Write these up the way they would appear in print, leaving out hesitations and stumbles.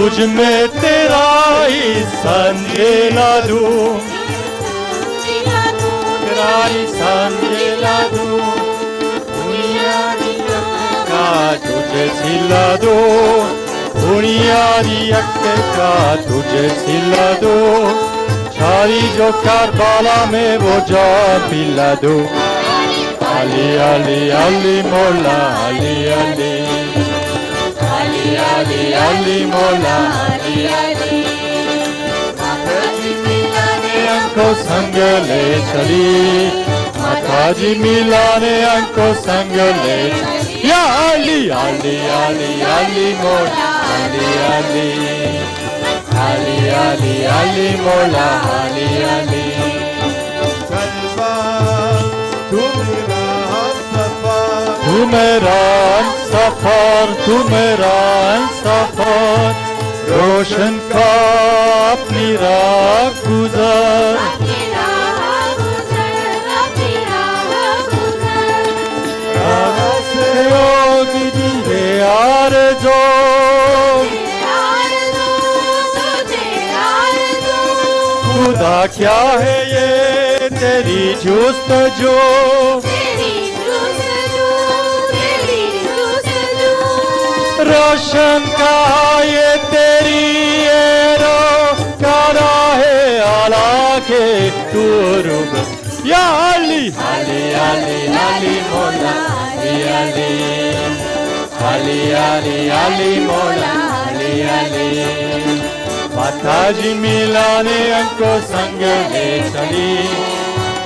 तुझ में तेरा ही संजेला दूं, तेरा ही संजेला दूं, दुनिया का तुझे सिला दूं, दुनिया का तुझे सिला दूं, सारी जो कारबाला में वो जा पिला दूं। अली अली अली मौला अली अली अली अली अली मौला अली अली, माताजी मिलाने अंको संग ले चली, माताजी मिलाने अंको संग ले चली। या अली अली अली अली मौला अली अली अली अली अली मौला अली अली। तू मेरा सफर, तू मेरा सफर, रोशन का अपनी राह गुजर, आरज़ू खुदा क्या है ये तेरी जुस्तजू, रोशन का ये तेरी कारा है आला के तुरुब। या अली अली अली अली मौला अली अली अली अली अली मौला अली अली, माताजी मिलाने अंको संग ले चली,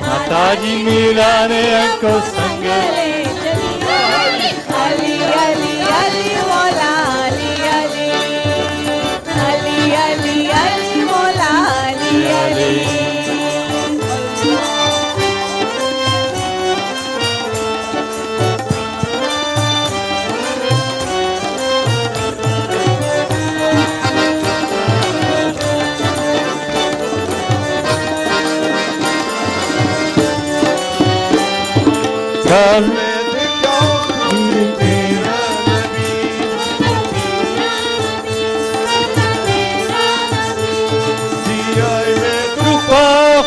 माताजी मिलाने अंको संग ले चली। अली अली अली मौला अली अली अली अली अली मौला अली अली।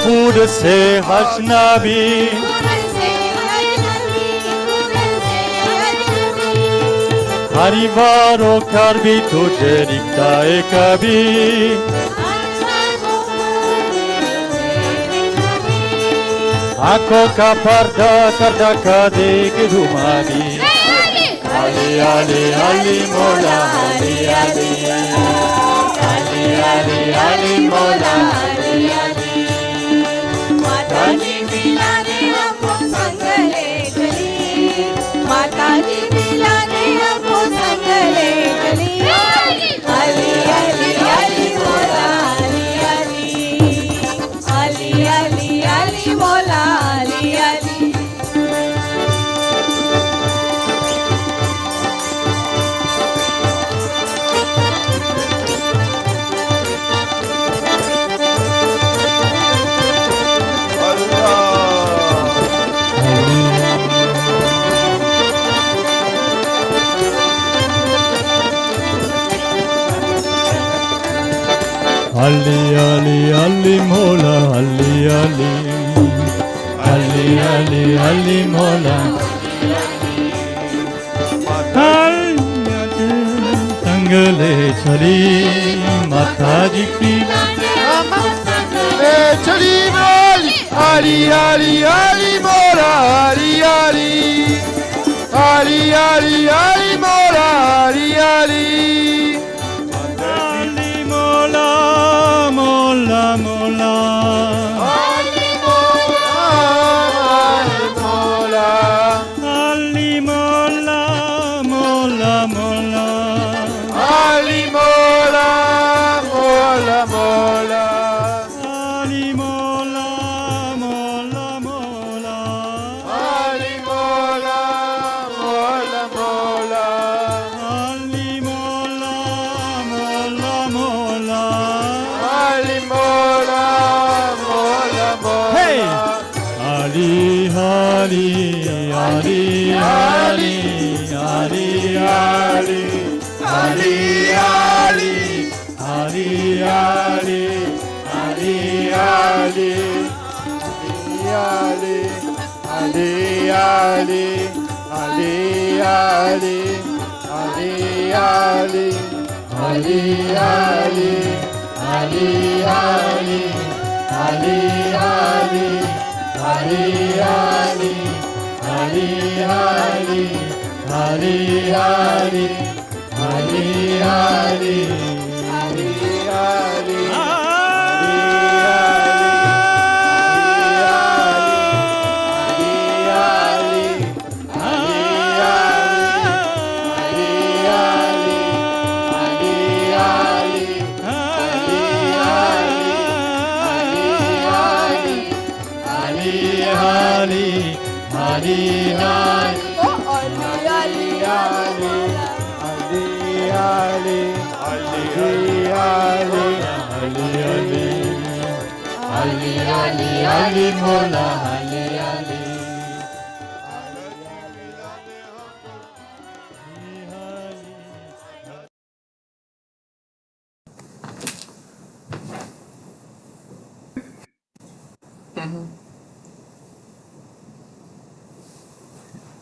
खुद से हसनबी, हरी बारों कर भी तुझे दिखता है कभी, आंखों का पर्दा कर देख घुमा दी। अली अली अली मौला अली अली अली अली अली मौला अली अली, माताजी मिलाने हमको संग ले चली, माताजी मिलाने हमको संग ले चली। अली अली अली मौला अली अली अली अली अली मौला अली अली। अली अली अली मौला अली अली अली अली अली मौला संग ले चली, माताजी की चली बोली। अली अली अली मौला अली अली अली अली अली मौला अली अली। मोला मोला अली मोला अली मोला मोला मोला अली मोला मोला मोला अली मोला मोला मोला अली मोला मोला मोला अली मोला मोला मोला Ali Mola Mola Mola, hey! Ali Ali Ali Ali Ali Ali Ali Ali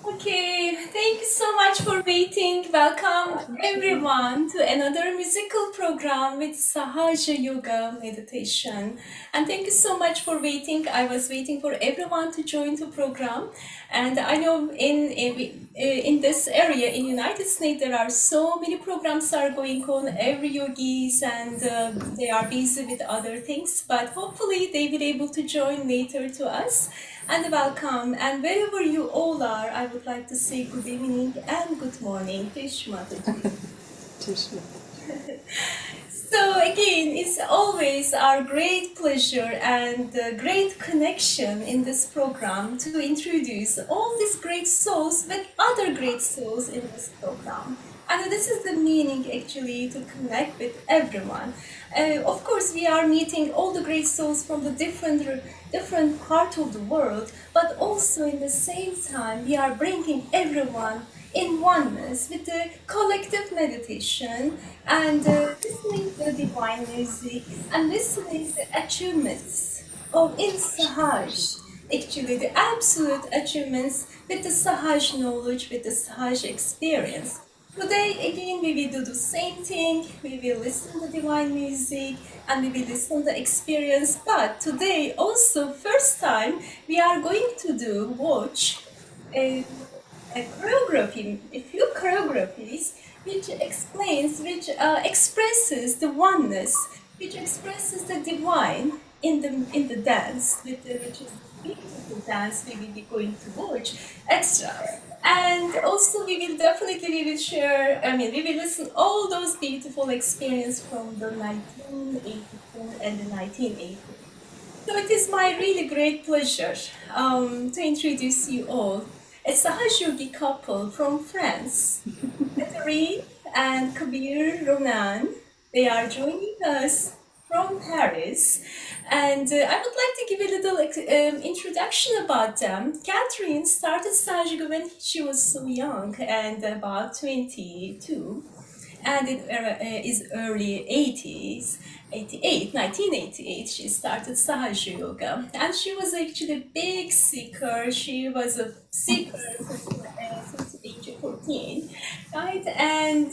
Okay, thank you so much for waiting. Welcome everyone to another musical program with Sahaja Yoga meditation. And thank you so much for waiting. I was waiting for everyone to join the program. And I know in this area in United States there are so many programs are going on every yogis and they are busy with other things. But hopefully they will be able to join later to us. And welcome. And wherever you all are, I would like to say good evening and good morning. Teshma. So again, it's always our great pleasure and great connection in this program to introduce all these great souls with other great souls in this program. And this is the meaning actually to connect with everyone. Of course, we are meeting all the great souls from the different part of the world, but also in the same time, we are bringing everyone in oneness with the collective meditation and listening to the divine music and listening to the achievements of in Sahaj. Actually, the absolute achievements with the Sahaj knowledge, with the Sahaj experience. Today, again, we will do the same thing. We will listen to divine music and we will listen to the experience. But today, also, first time, we are going to watch a choreography, a few choreographies, which expresses the oneness, which expresses the divine in the dance, which is the beautiful dance we will be going to watch extra. And also we will share, we will listen all those beautiful experiences from the 1982 and the 1980. So it is my really great pleasure to introduce you all. A Sahaj Yogi couple from France, Catherine and Kabir Ronan. They are joining us from Paris. And I would like to give a little introduction about them. Catherine started Sahaj Yoga when she was so young and about 22 and it is early 80s, 1988, she started Sahaja Yoga. And she was actually a big seeker. She was a seeker since the age of 14, right? And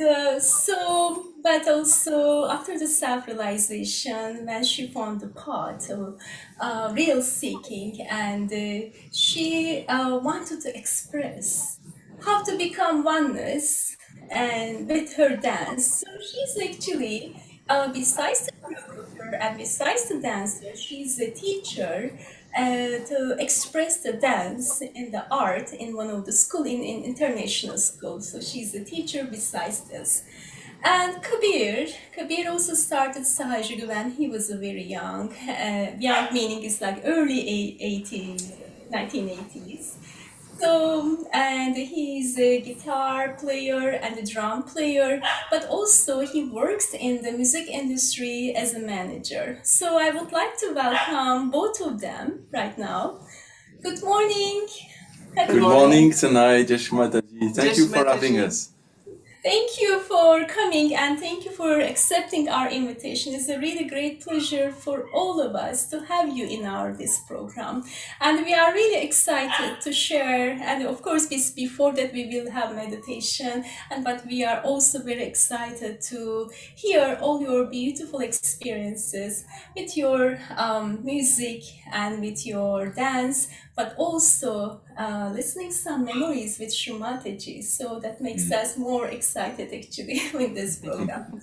but also after the self-realization, when she found the path of real seeking, and she wanted to express how to become oneness and with her dance. So she's actually, besides the choreographer and besides the dancer, she's a teacher to express the dance and the art in one of the school in international schools. So she's a teacher besides this. And Kabir also started Sahaj Yoga when he was very young. Young meaning is like early 80s, 1980s. So, and he's a guitar player and a drum player, but also he works in the music industry as a manager. So I would like to welcome both of them right now. Good morning. Good morning, Sanai, Jeshmataji. Thank you for having us. Thank you for coming and thank you for accepting our invitation. It's a really great pleasure for all of us to have you in our this program. And we are really excited to share. And of course, before that, we will have meditation. But we are also very excited to hear all your beautiful experiences with your music and with your dance, but also listening some memories with Shumataji. So that makes us more excited actually with this program.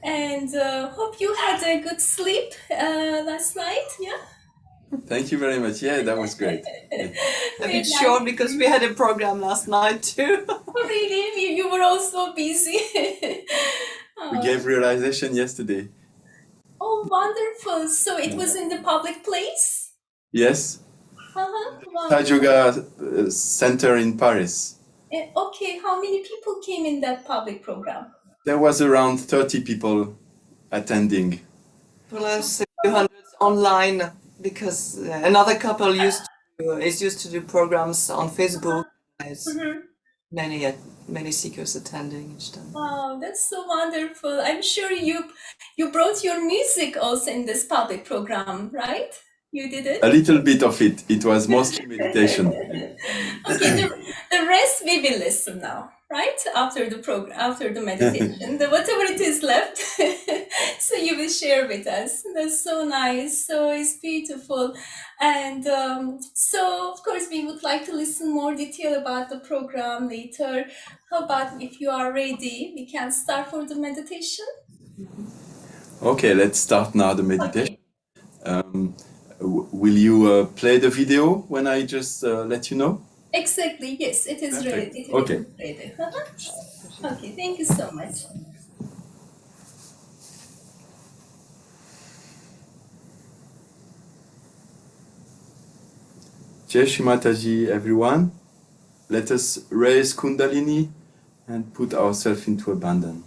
And hope you had a good sleep last night. Yeah. Thank you very much. Yeah, that was great. A bit short because we had a program last night too. Really? You were also busy. We gave realization yesterday. Oh, wonderful. So it was in the public place? Yes. Wow. Sahaja Center in Paris. Okay, how many people came in that public program? There was around 30 people attending. Plus a few hundreds online because another couple is used to do programs on Facebook. There's many seekers attending each time. Wow, that's so wonderful. I'm sure you brought your music also in this public program, right? You did it? A little bit of it. It was mostly meditation. Okay, the rest we will listen now, right? After the program, after the meditation, whatever it is left, so you will share with us. That's so nice. So it's beautiful, and so of course we would like to listen more detail about the program later. How about if you are ready, we can start for the meditation? Okay, let's start now the meditation. Will you play the video when I just let you know? Exactly, yes, it is Perfect. ready. Okay. It is ready. Okay, thank you so much. Jai Shri Mataji, everyone. Let us raise Kundalini and put ourselves into abandon.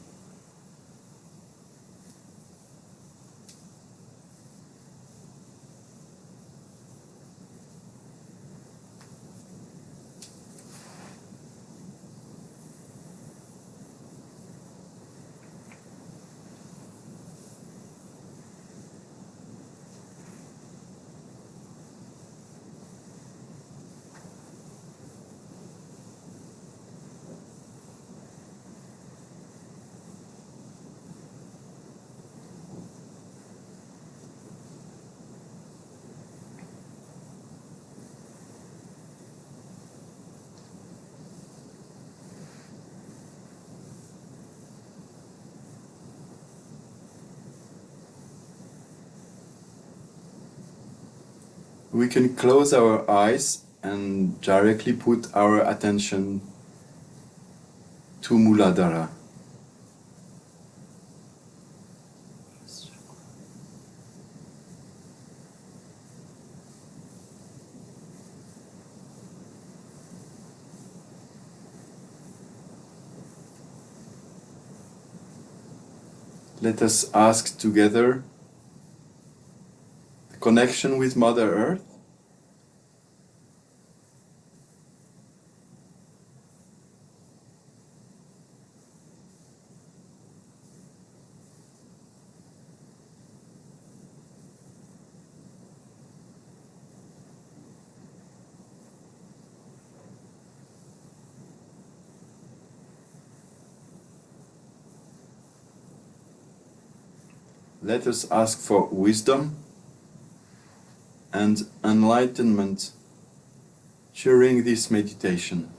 We can close our eyes and directly put our attention to Muladhara. Let us ask together the connection with Mother Earth. Let us ask for wisdom and enlightenment during this meditation.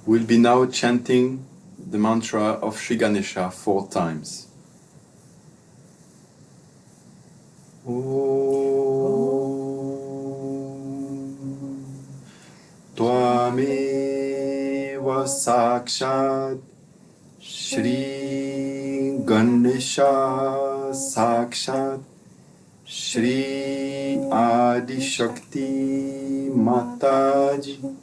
We'll be now chanting the mantra of Sri Ganesha 4 times. Tvameva sakshat Shri Ganesha sakshat Shri Adi Shakti Mataji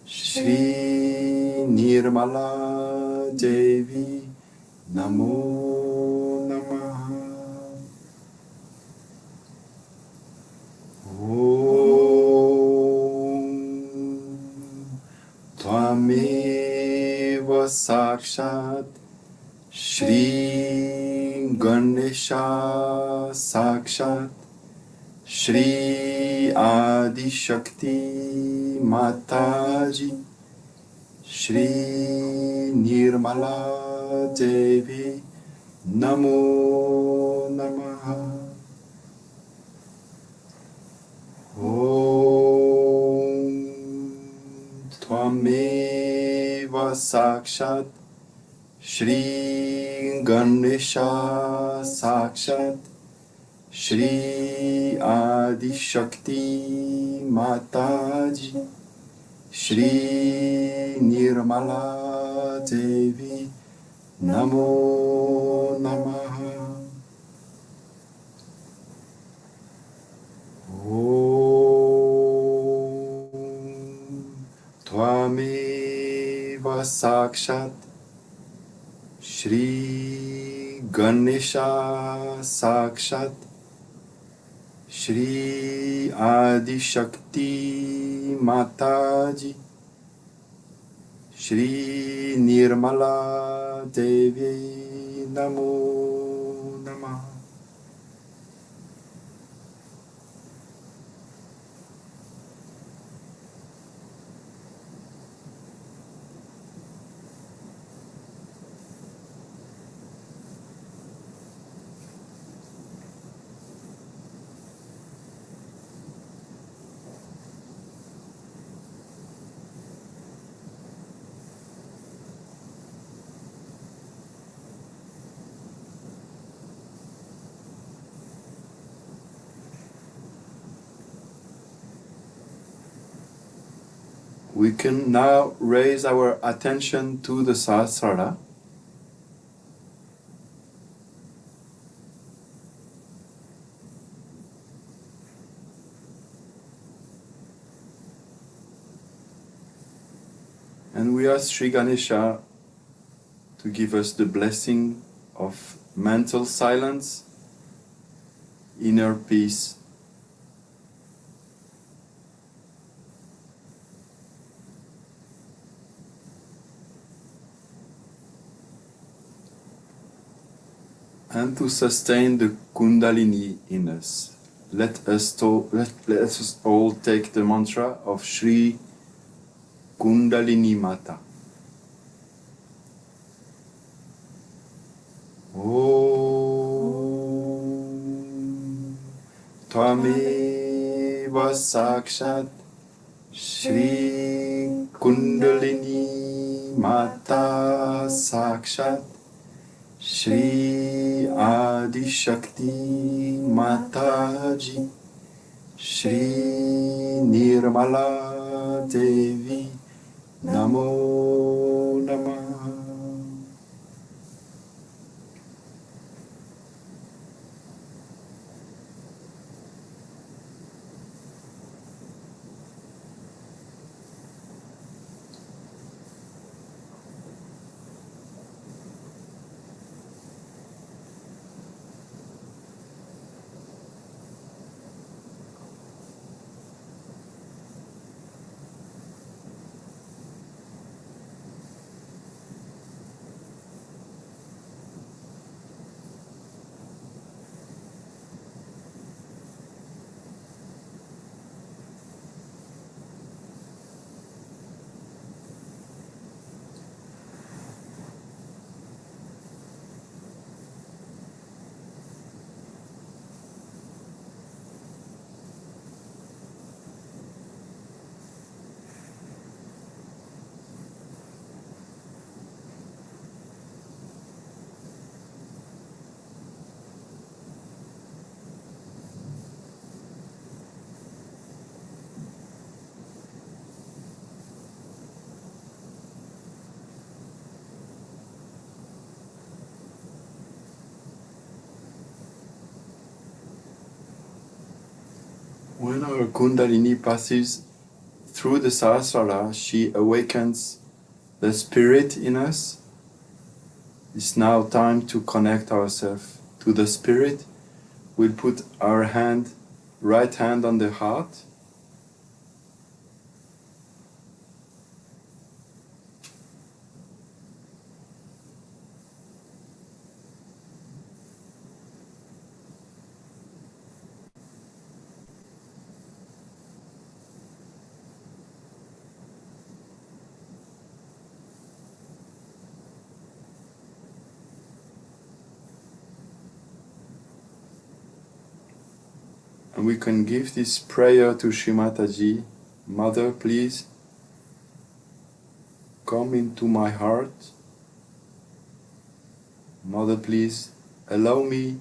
Shri Nirmala Devi Namo Namaha Om Tvameva Sakshat Shri Ganesha Sakshat Shri Adi Shakti Mataji Shri Nirmala Devi Namo Namaha Om Tvameva Sakshat Shri Ganesha Sakshat Shri Adi Shakti Mataji Shri Nirmala Devi Namo Namaha Om Tvameva Sakshat Shri Ganesha Sakshat Shri Adi Shakti Mataji Shri Nirmala Devi Namo Namaha We can now raise our attention to the Sahasrara. And we ask Sri Ganesha to give us the blessing of mental silence, inner peace, and to sustain the Kundalini in us. Let us all take the mantra of Sri Kundalini Mata. Om Tvameva Sakshat Shri Kundalini Mata Sakshat Shri Adi Shakti Mataji Shri Nirmala Devi Namo Namaha when our Kundalini passes through the Sahasrara, she awakens the spirit in us. It's now time to connect ourselves to the spirit. We'll put our right hand on the heart. And we can give this prayer to Shri Mataji. Mother, please come into my heart. Mother, please allow me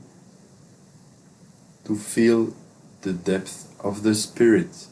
to feel the depth of the spirit.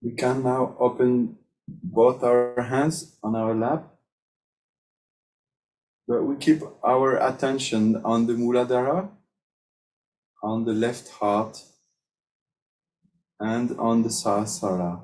We can now open both our hands on our lap, but we keep our attention on the Muladhara, on the left heart, and on the Sahasrara.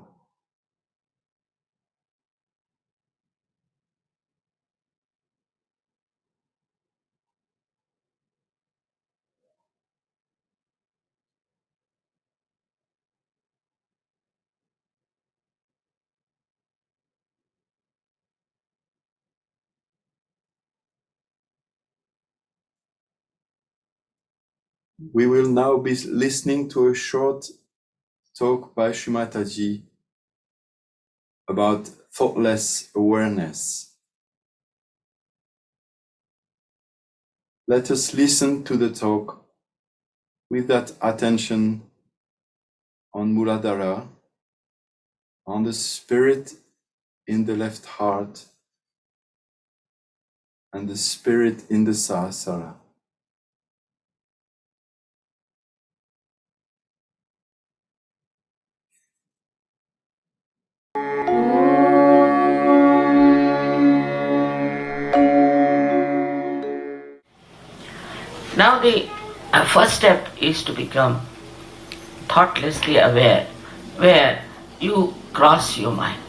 We will now be listening to a short talk by Shri Mataji about thoughtless awareness. Let us listen to the talk with that attention on Muladhara, on the spirit in the left heart, and the spirit in the Sahasrara. Now the first step is to become thoughtlessly aware, where you cross your mind.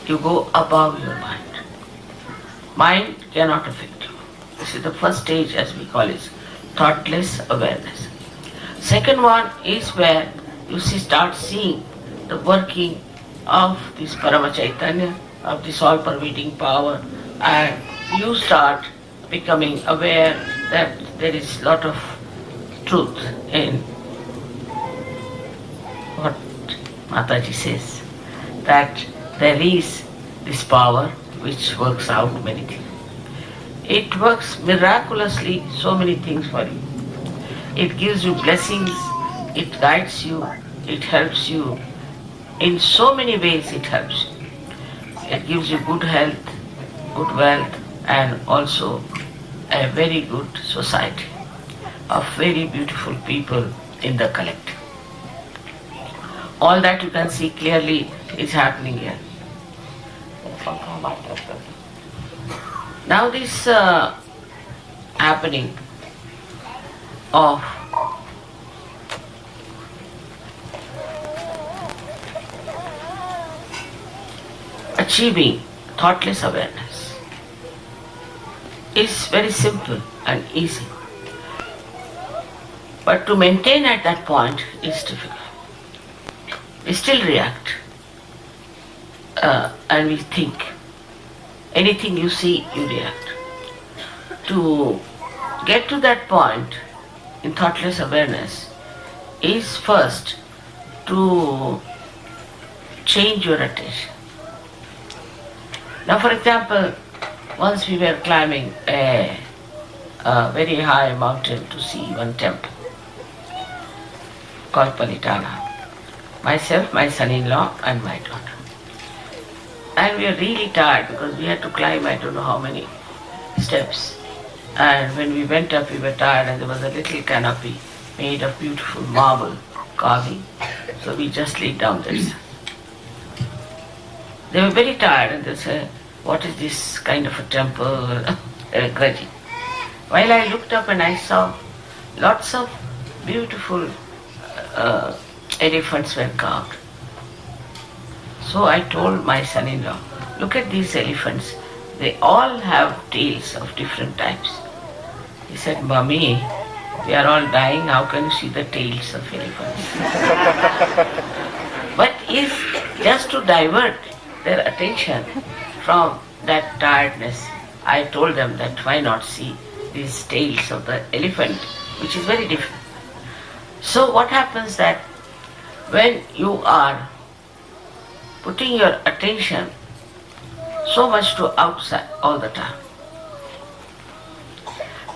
You go above your mind. Mind cannot affect you. This is the first stage, as we call it, thoughtless awareness. Second one is where you start seeing the working of this Parama Chaitanya, of this all-pervading power, and you start becoming aware that there is a lot of truth in what Mataji says, that there is this power which works out many things. It works miraculously so many things for you. It gives you blessings, it guides you, it helps you. In so many ways it helps you. It gives you good health, good wealth, and also a very good society of very beautiful people in the collective. All that you can see clearly is happening here. Now this happening of achieving thoughtless awareness is very simple and easy. But to maintain at that point is difficult. We still react and we think. Anything you see, you react. To get to that point in thoughtless awareness is first to change your attention. Now, for example, once we were climbing a very high mountain to see one temple called Palitana. Myself, my son-in-law and my daughter. And we were really tired because we had to climb I don't know how many steps. And when we went up we were tired and there was a little canopy made of beautiful marble carving. So we just laid down there. They were very tired and they said, what is this kind of a temple? They were grudging. While I looked up and I saw lots of beautiful elephants were carved. So I told my son-in-law, look at these elephants. They all have tails of different types. He said, Mommy, we are all dying. How can you see the tails of elephants? But if just to divert their attention from that tiredness, I told them that why not see these tails of the elephant, which is very different. So what happens that when you are putting your attention so much to outside all the time,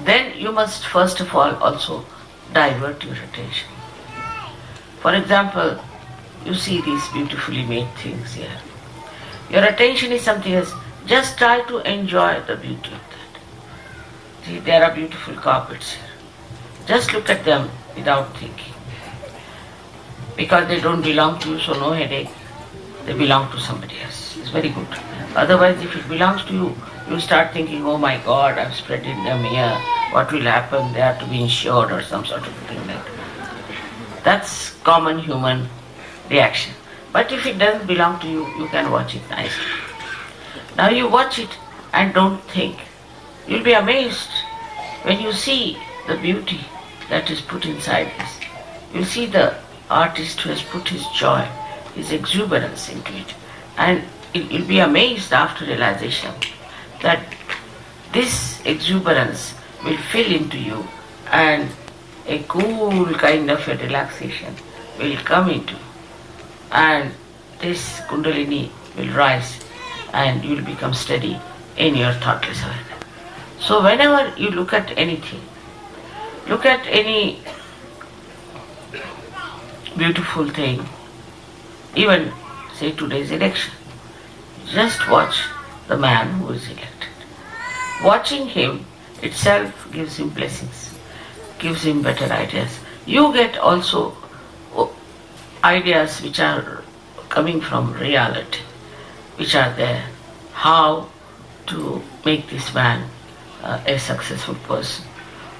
then you must first of all also divert your attention. For example, you see these beautifully made things here. Your attention is something else. Just try to enjoy the beauty of that. See, there are beautiful carpets here. Just look at them without thinking. Because they don't belong to you, so no headache. They belong to somebody else. It's very good. Otherwise, if it belongs to you, you start thinking, oh my God, I've spreaded them here. What will happen? They have to be insured or some sort of thing like that. That's common human reaction. But if it doesn't belong to you, you can watch it nicely. Now you watch it and don't think. You'll be amazed when you see the beauty that is put inside this. You'll see the artist who has put his joy, his exuberance into it. And you'll be amazed after realization that this exuberance will fill into you and a cool kind of a relaxation will come into you. And this Kundalini will rise and you will become steady in your thoughtless awareness. So whenever you look at anything, look at any beautiful thing, even say today's election, just watch the man who is elected. Watching him itself gives him blessings, gives him better ideas. You get also ideas which are coming from reality, which are there. How to make this man a successful person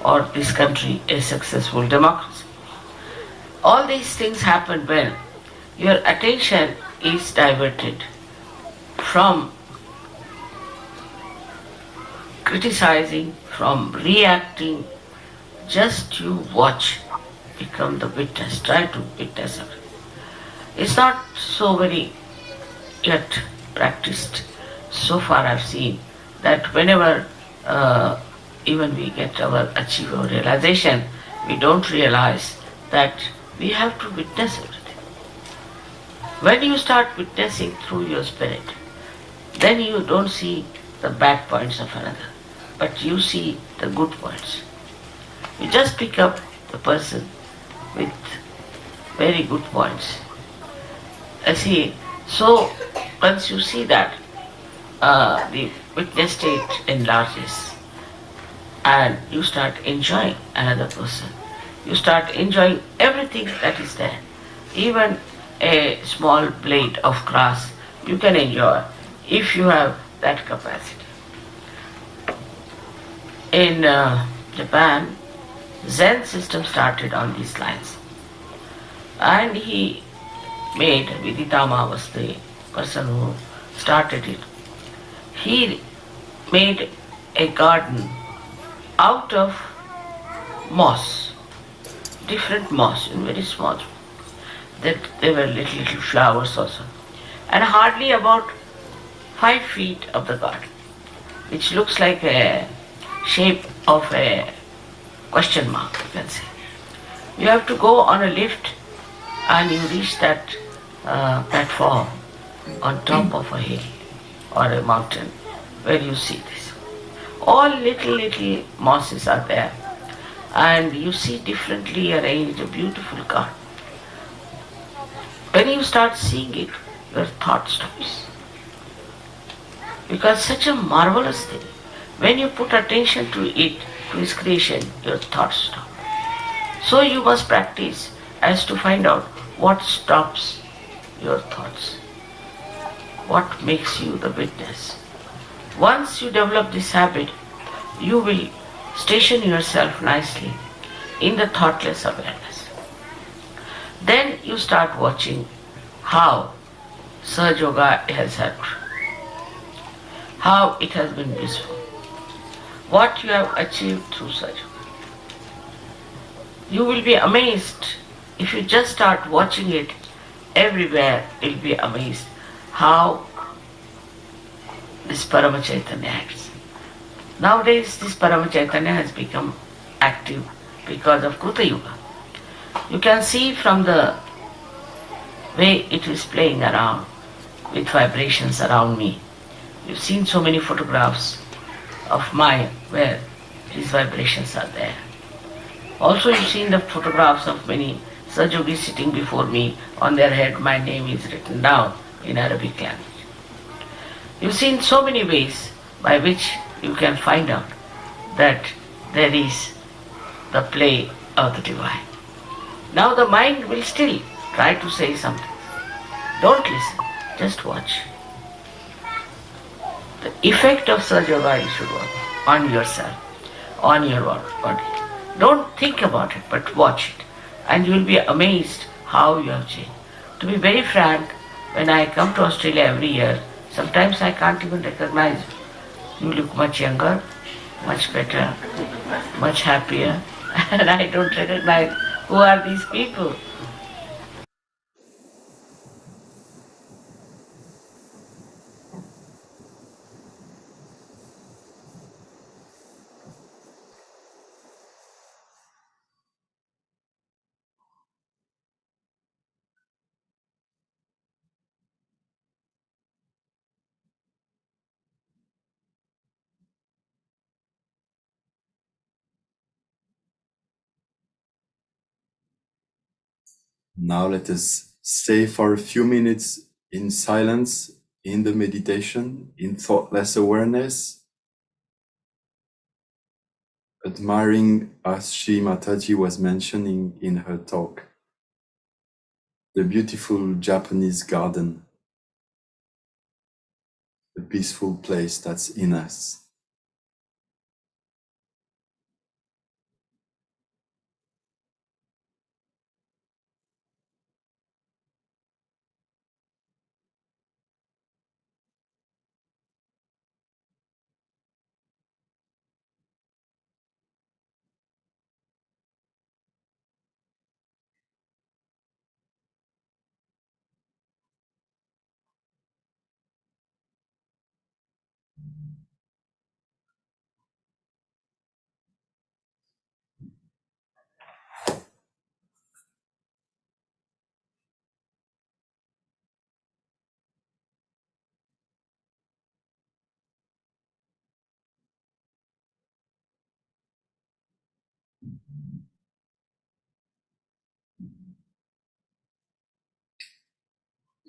or this country a successful democracy. All these things happen when your attention is diverted from criticizing, from reacting. Just you watch, become the witness, try to witness everything. It's not so very yet practiced. So far I've seen that whenever even we get achieve our realization, we don't realize that we have to witness everything. When you start witnessing through your spirit, then you don't see the bad points of another, but you see the good points. You just pick up the person with very good points. See, so once you see that, the witness state enlarges and you start enjoying another person. You start enjoying everything that is there. Even a small blade of grass you can enjoy if you have that capacity. In Japan, Zen system started on these lines, and he made, Viditama was the person who started it. He made a garden out of moss, different moss in very small. That there were little flowers also, and hardly about 5 feet of the garden, which looks like a shape of a question mark, you can say. You have to go on a lift and you reach that platform on top of a hill or a mountain where you see this. All little mosses are there, and you see differently arranged a beautiful garden. When you start seeing it, your thought stops. Because such a marvelous thing, when you put attention to it, to its creation, your thoughts stop. So you must practice as to find out what stops your thoughts, what makes you the witness. Once you develop this habit, you will station yourself nicely in the thoughtless awareness. Then you start watching how Sahaja Yoga has helped, how it has been useful, what you have achieved through Sahaja Yoga. You will be amazed if you just start watching it everywhere. You'll be amazed how this Parama Chaitanya acts. Nowadays, this Parama Chaitanya has become active because of Kruta Yuga. You can see from the way it is playing around with vibrations around me. You've seen so many photographs of mine where these vibrations are there. Also, you've seen the photographs of many Sahajogis sitting before me. On their head, my name is written down in Arabic language. You've seen so many ways by which you can find out that there is the play of the divine. Now the mind will still try to say something. Don't listen, just watch. The effect of Sahaja Yoga you should work on yourself, on your body. Don't think about it, but watch it, and you will be amazed how you have changed. To be very frank, when I come to Australia every year, sometimes I can't even recognize you. You look much younger, much better, much happier, and I don't recognize who are these people. Now let us stay for a few minutes in silence, in the meditation, in thoughtless awareness, admiring, as Sri Mataji was mentioning in her talk, the beautiful Japanese garden, the peaceful place that's in us.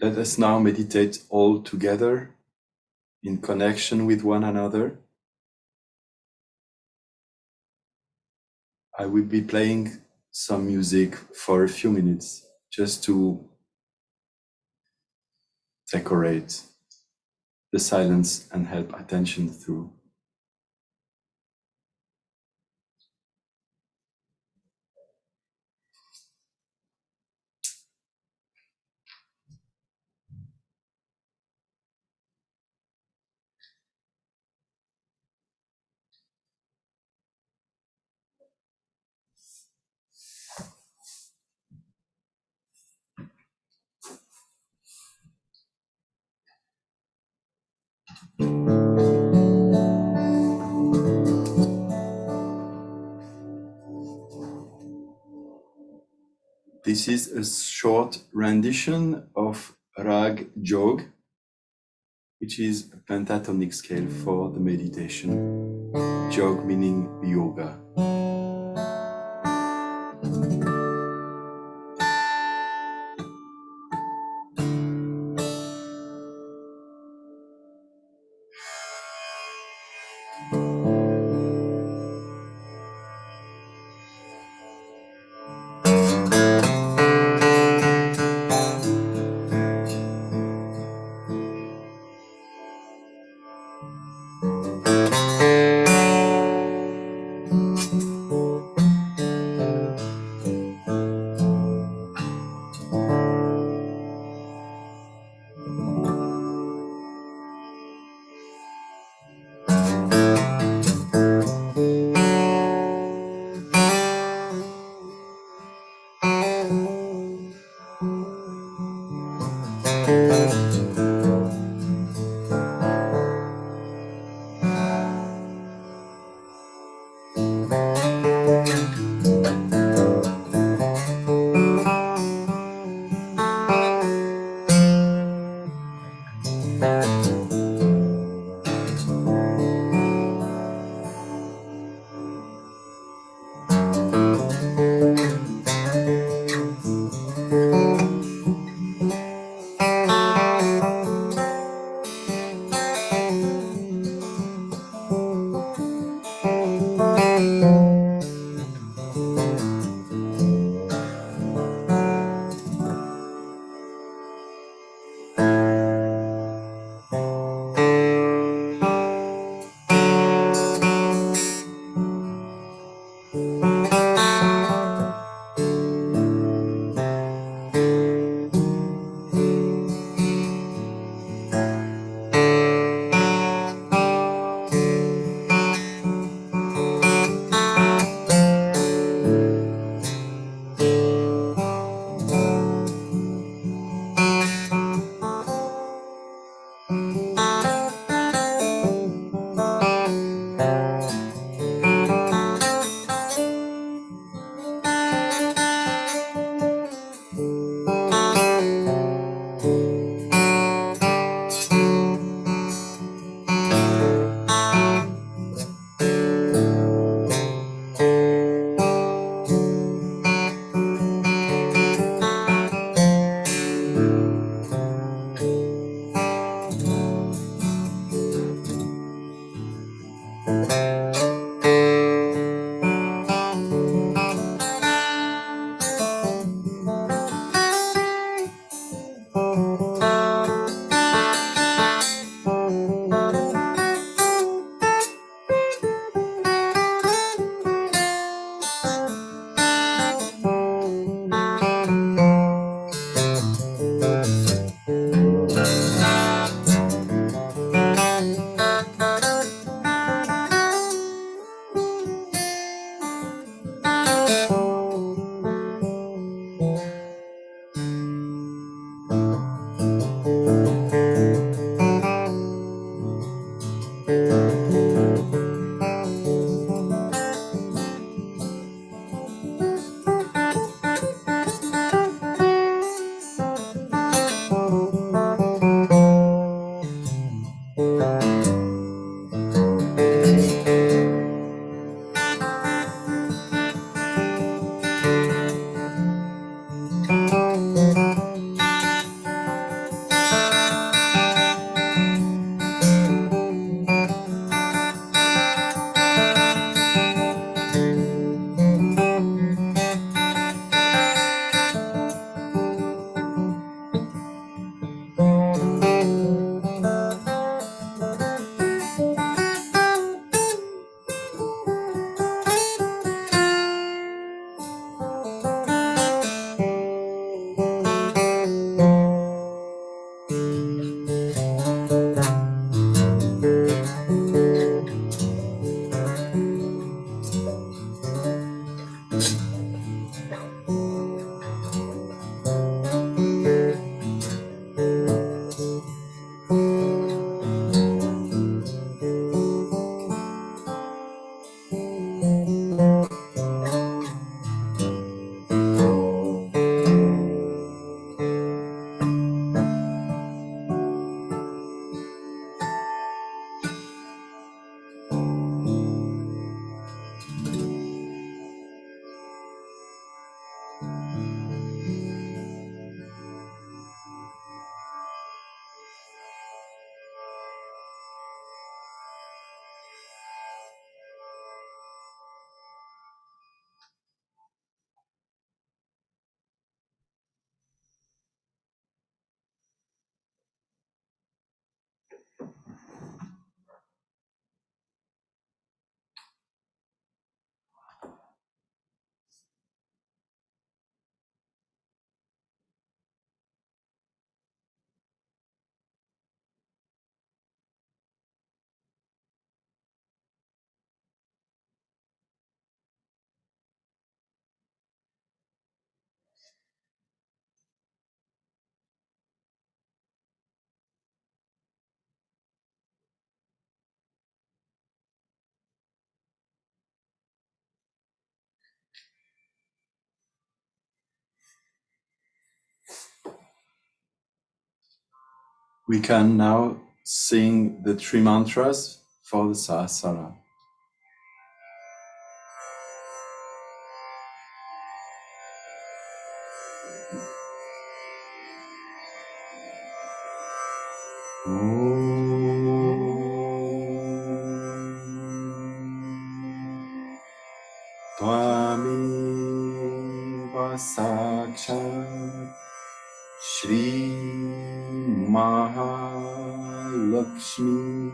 Let us now meditate all together in connection with one another. I will be playing some music for a few minutes just to decorate the silence and help attention through. This is a short rendition of Rag Jog, which is a pentatonic scale for the meditation. Jog meaning yoga. We can now sing the 3 mantras for the Sahasrara. Tvameva sakshat Shri Mahalakshmi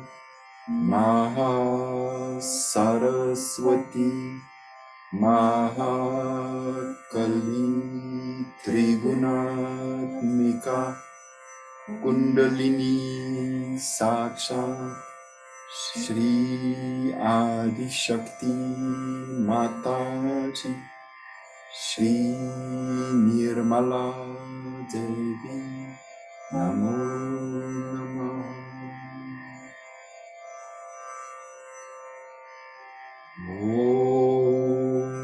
Mahasaraswati Mahakali Trigunatmika Kundalini Sakshat Shri Adi Shakti Mataji Shri Nirmala Devi Namo Namah Om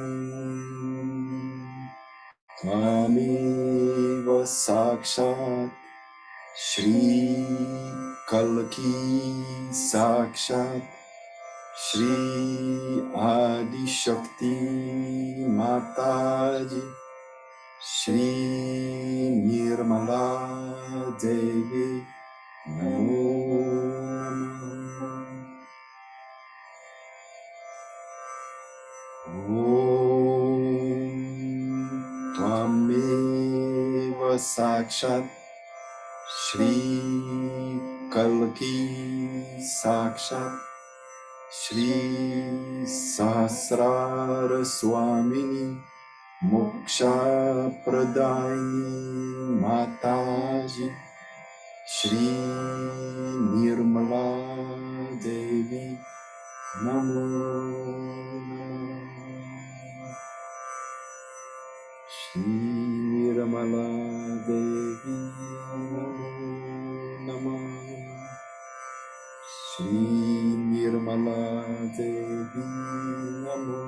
Tvameva Sakshat Shri Kalki Sakshat Shri Adi Shakti Mataji Shri Nirmala Devi Namo Namah Om Tvameva Sakshat Shri Kalki Sakshat Shri Sahasrara Swamini Moksha Pradayini Mataji Shri Nirmala Devi Namo Namah Shri Nirmala Devi Namo Namah Shri Nirmala Devi Namo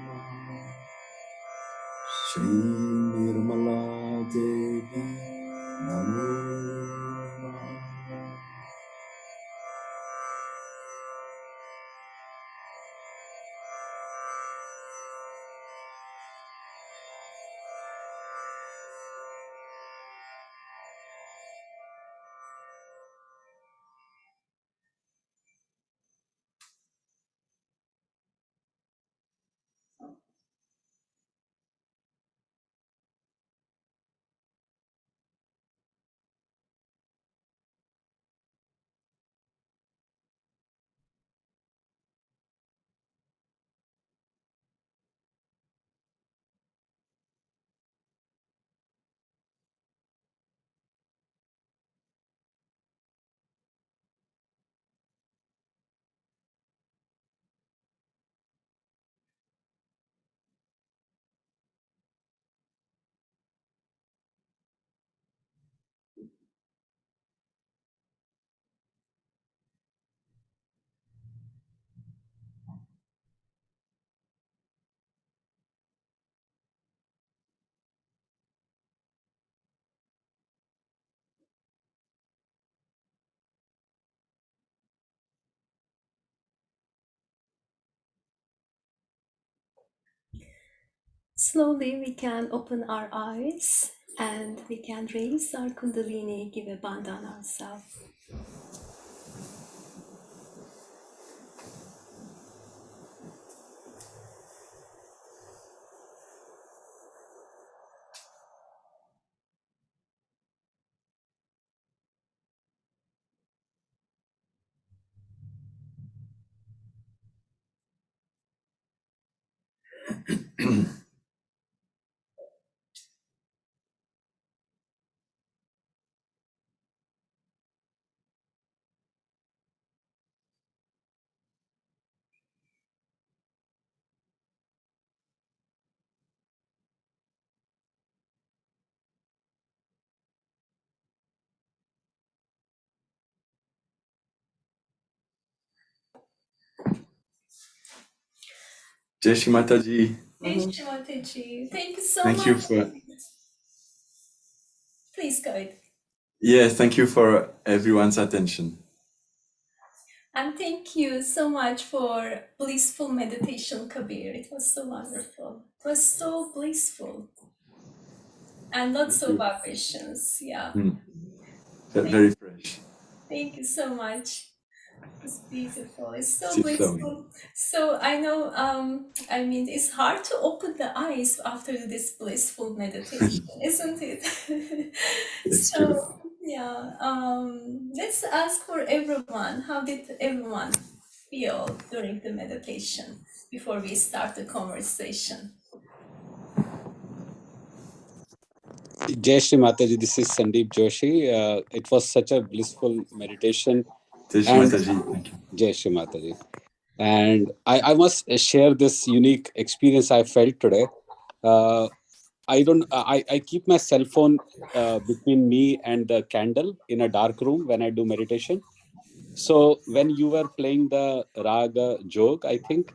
Namah Shri Nirmala Devi Namo Namah Slowly we can open our eyes and we can raise our Kundalini, give a band on ourselves. Jai Shri Mataji. Thank you so Thank you much. for Please go ahead. Yeah, thank you for everyone's attention. And thank you so much for blissful meditation, Kabir. It was so wonderful. It was so blissful. And lots of vibrations. Yeah. Very fresh. Thank you so much. It's beautiful. It's so Still flowing. blissful. So I know, I mean, it's hard to open the eyes after this blissful meditation, isn't it? It's So, true. yeah, let's ask for everyone. How did everyone feel during the meditation before we start the conversation? Jai Shri Mataji, this is Sandeep Joshi. It was such a blissful meditation. Tesh And Mataji, thank you. Jai Shri Mataji. And I must share this unique experience I felt today. I keep my cell phone between me and the candle in a dark room when I do meditation. So when you were playing the raga jog, I think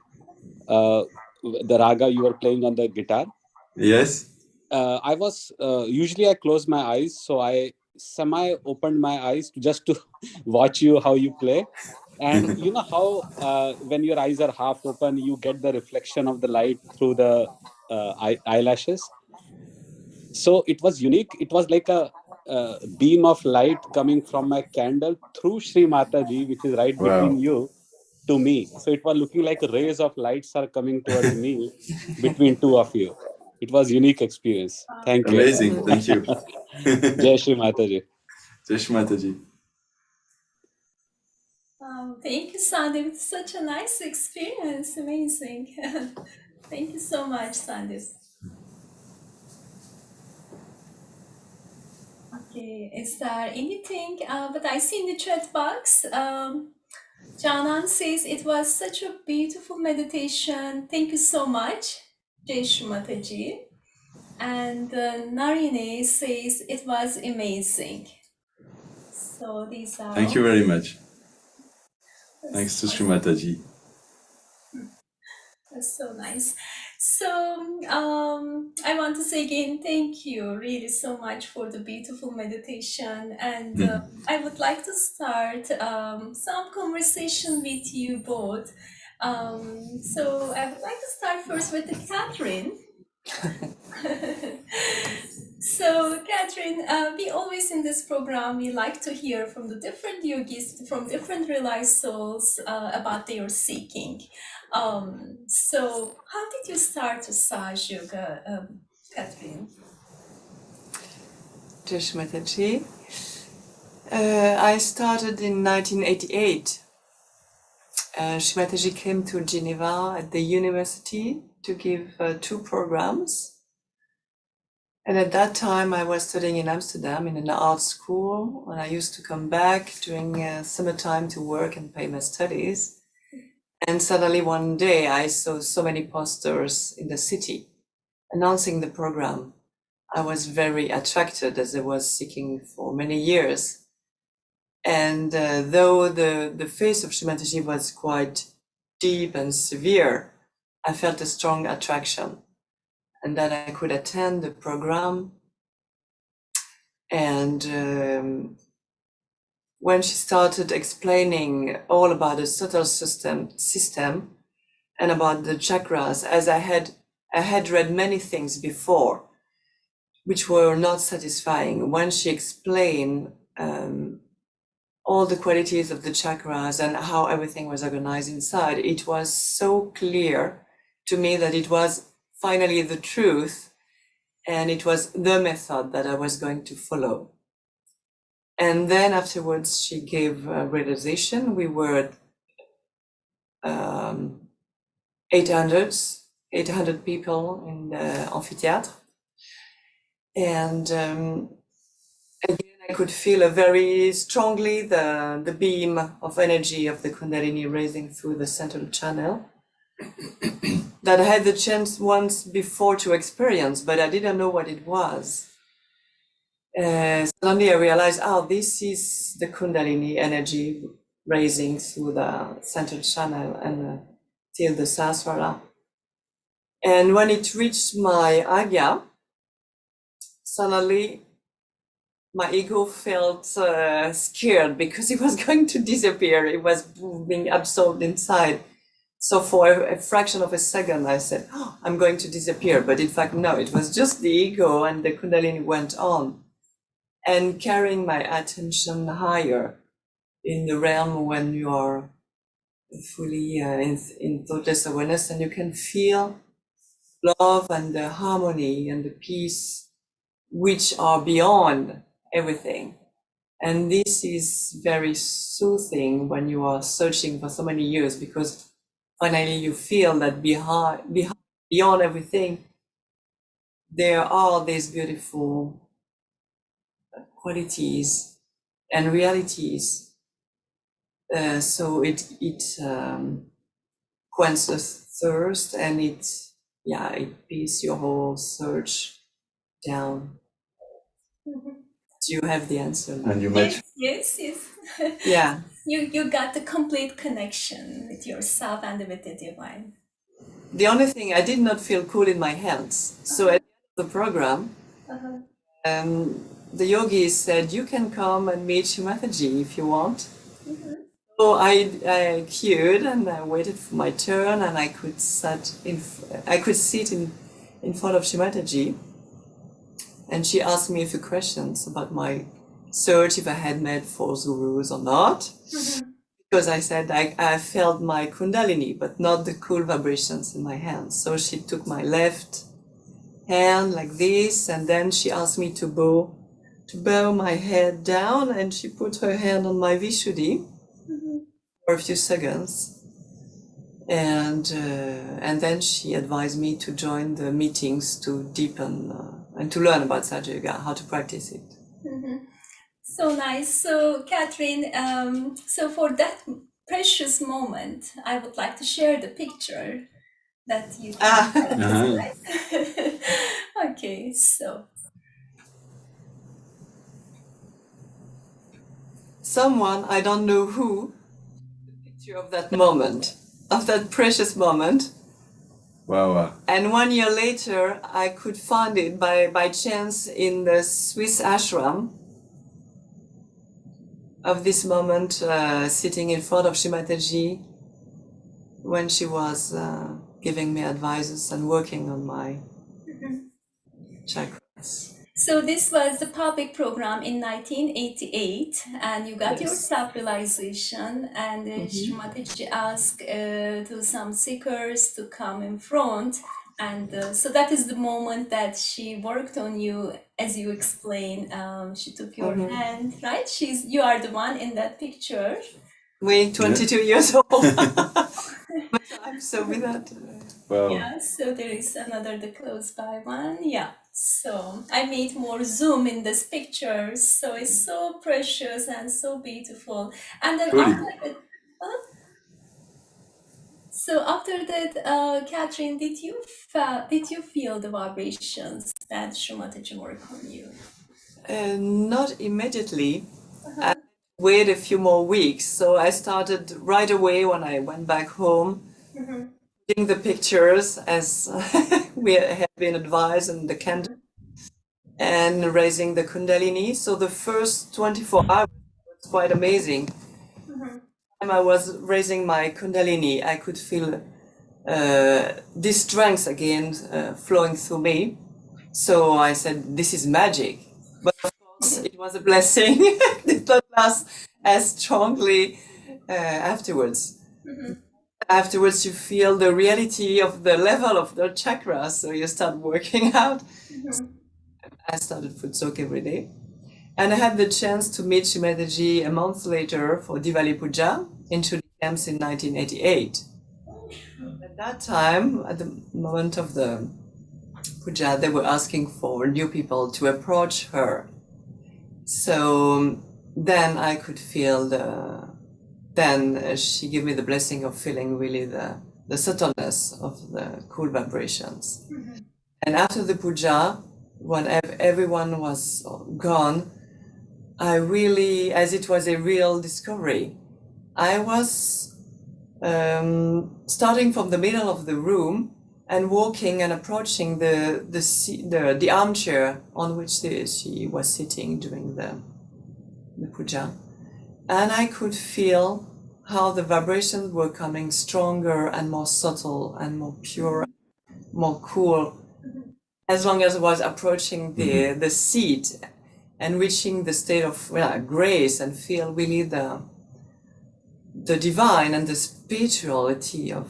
the raga you were playing on the guitar, Yes? I was usually I close my eyes, so I semi opened my eyes just to watch you how you play. And you know how when your eyes are half open, you get the reflection of the light through the eyelashes. So it was unique. It was like a beam of light coming from my candle through Sri Mataji, which is right between Wow. you, to me. So it was looking like rays of lights are coming towards me between two of you. It was unique experience. Thank you. Amazing, thank you. Jai Shri Mataji. Tesh Mataji. Thank you, Sandeep. It's such a nice experience. Amazing. Thank you so much, Sandeep. Okay, is there anything? But I see in the chat box, Janan says it was such a beautiful meditation. Thank you so much, Jai Shri Mataji. And Narine says it was amazing. So these are Thank all. you very much. Thanks to Sri Mataji. That's so nice. So I want to say again, thank you really so much for the beautiful meditation. And I would like to start some conversation with you both. So I would like to start first with Catherine. So, Catherine, we always in this program, we like to hear from the different yogis, from different realized souls about their seeking. So, how did you start to Saj Yoga, Catherine? Jai Shri Mataji. I started in 1988. Shri Mataji came to Geneva at the university to give 2 programs. And at that time, I was studying in Amsterdam in an art school, and I used to come back during summertime to work and pay my studies. And suddenly one day, I saw so many posters in the city announcing the program. I was very attracted, as I was seeking for many years. And though the face of Shri Mataji was quite deep and severe, I felt a strong attraction, and that I could attend the program. And when she started explaining all about the subtle system and about the chakras, as I had read many things before, which were not satisfying. When she explained all the qualities of the chakras and how everything was organized inside, it was so clear to me that it was finally the truth, and it was the method that I was going to follow. And then afterwards, she gave a realization. We were 800 people in the amphitheater. And again, I could feel very strongly the beam of energy of the Kundalini raising through the central channel that I had the chance once before to experience, but I didn't know what it was. Suddenly I realized, this is the Kundalini energy raising through the central channel and till the Sahasrara. And when it reached my agya, suddenly my ego felt scared because it was going to disappear. It was being absorbed inside. So for a fraction of a second, I said, oh, I'm going to disappear. But in fact, no, it was just the ego, and the Kundalini went on and carrying my attention higher in the realm when you are fully in thoughtless awareness, and you can feel love and the harmony and the peace which are beyond everything. And this is very soothing when you are searching for so many years, because finally you feel that beyond everything, there are these beautiful qualities and realities. So it quenches thirst, and it beats your whole search down. Do you have the answer now? And you met. Yes. Yeah. You got the complete connection with yourself and with the divine. The only thing, I did not feel cool in my hands. So at the end of the program, the yogis said, you can come and meet Mataji if you want. So I queued and I waited for my turn, and I could sit in front of Mataji. And she asked me a few questions about my search, if I had met 4 gurus or not. Because I said I felt my Kundalini, but not the cool vibrations in my hands. So she took my left hand like this, and then she asked me to bow my head down, and she put her hand on my Vishuddhi for a few seconds. And then she advised me to join the meetings to deepen and to learn about Sahaja Yoga, how to practice it. So nice. So Catherine, so for that precious moment, I would like to share the picture that you can Okay, so someone, I don't know who, the picture of that moment, of that precious moment. Wow. And 1 year later, I could find it by chance in the Swiss ashram of this moment, sitting in front of Mataji when she was giving me advices and working on my chakras. So this was the public program in 1988, and you got your Yes. self-realization, and Mataji asked to some seekers to come in front, and so that is the moment that she worked on you, as you explained. She took your hand, right? You are the one in that picture. We're 22 years old. But I'm so with that. Wow. Yeah, so there is another, the close by one. Yeah, so I made more zoom in this picture, so it's so precious and so beautiful. And then Truly. after that, Catherine, did you feel the vibrations that Mataji worked on you? Not immediately. I wait a few more weeks. So I started right away when I went back home, taking the pictures as we had been advised, and the candle, and raising the Kundalini. So the first 24 hours was quite amazing. When I was raising my Kundalini, I could feel this strength again flowing through me. So I said, this is magic. But of course, it was a blessing. It did not last as strongly afterwards. Afterwards, you feel the reality of the level of the chakras, so you start working out. I started foot soak every day. And I had the chance to meet Mataji a month later for Diwali Puja in Chudi camps in 1988. At that time, at the moment of the puja, they were asking for new people to approach her. So then I could feel then she gave me the blessing of feeling really the subtleness of the cool vibrations. And after the puja, when everyone was gone, I really, as it was a real discovery, I was starting from the middle of the room, and walking and approaching the armchair on which she was sitting during the puja. And I could feel how the vibrations were coming stronger and more subtle and more pure, more cool, as long as I was approaching the seat and reaching the state of grace and feel really the divine and the spirituality of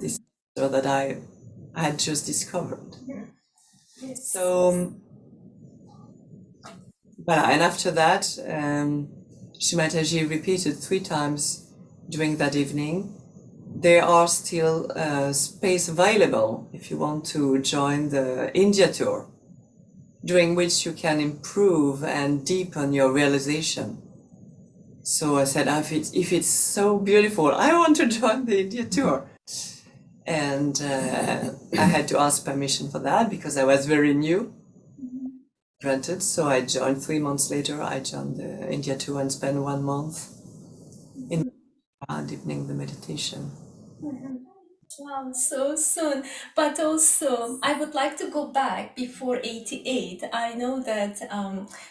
this that I had just discovered. Yes. So, and after that, Shimataji repeated 3 times during that evening. There are still space available if you want to join the India tour, during which you can improve and deepen your realization. So I said, if it's so beautiful, I want to join the India tour. And I had to ask permission for that because I was very new. Granted, so I joined 3 months later. I joined the India tour and spent 1 month in deepening the meditation. Wow, so soon. But also, I would like to go back before 88. I know that,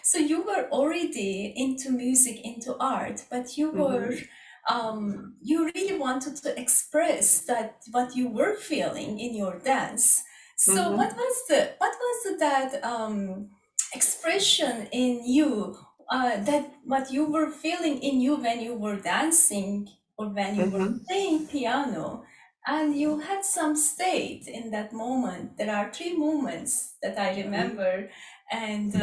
so you were already into music, into art, but you were, you really wanted to express that what you were feeling in your dance. So what was that expression in you, that what you were feeling in you when you were dancing or when you were playing piano? And you had some state in that moment. There are 3 moments that I remember. And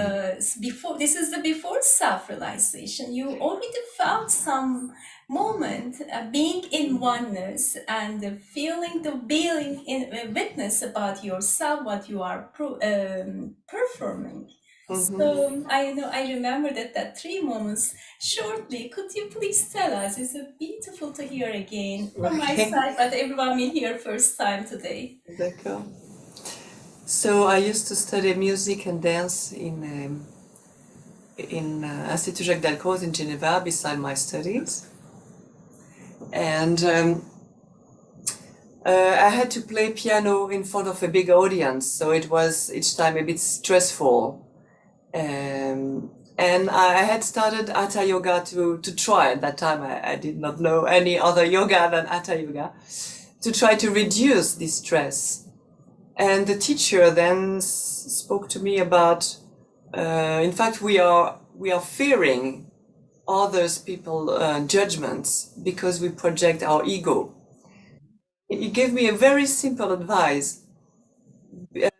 before, this is the before self-realization. You already felt some moment being in oneness and feeling being in witness about yourself, what you are performing. So I remember that 3 moments. Shortly, could you please tell us? It's beautiful to hear again from my side, but everyone will hear first time today. D'accord. So I used to study music and dance in Institut Jacques Dalcroze in Geneva beside my studies. And I had to play piano in front of a big audience, so it was each time a bit stressful. And I had started Hatha Yoga to try. At that time, I did not know any other yoga than Hatha Yoga, to try to reduce this stress. And the teacher then spoke to me about, in fact, we are fearing others people judgments because we project our ego. He gave me a very simple advice.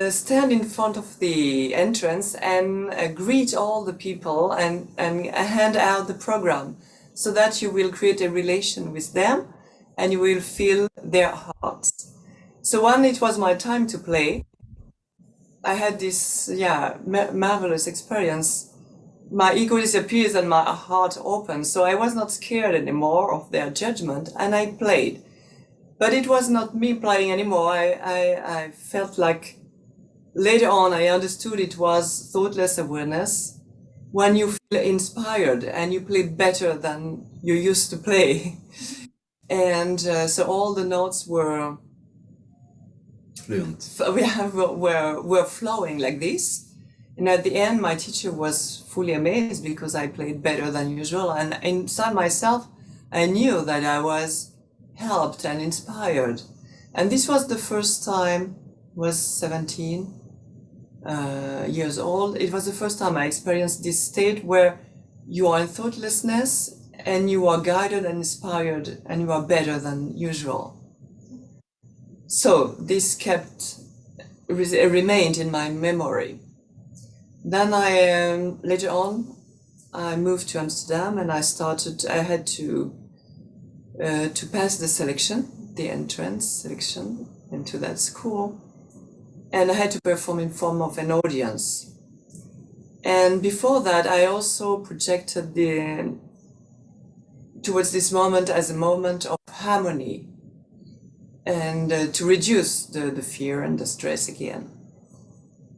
Stand in front of the entrance and greet all the people and hand out the program, so that you will create a relation with them and you will feel their hearts. So when it was my time to play, I had this marvelous experience. My ego disappears and my heart opens, so I was not scared anymore of their judgment, and I played. But it was not me playing anymore. I felt like later on I understood it was thoughtless awareness. When you feel inspired and you play better than you used to play. And so all the notes were Fluent. were flowing like this. And at the end, my teacher was fully amazed because I played better than usual. And inside myself, I knew that I was helped and inspired. And this was the first time, was 17 years old. It was the first time I experienced this state where you are in thoughtlessness and you are guided and inspired and you are better than usual. So this remained in my memory. Then later on, I moved to Amsterdam and I had to pass the selection, the entrance selection into that school. And I had to perform in front of an audience. And before that, I also projected towards this moment as a moment of harmony and to reduce the fear and the stress again.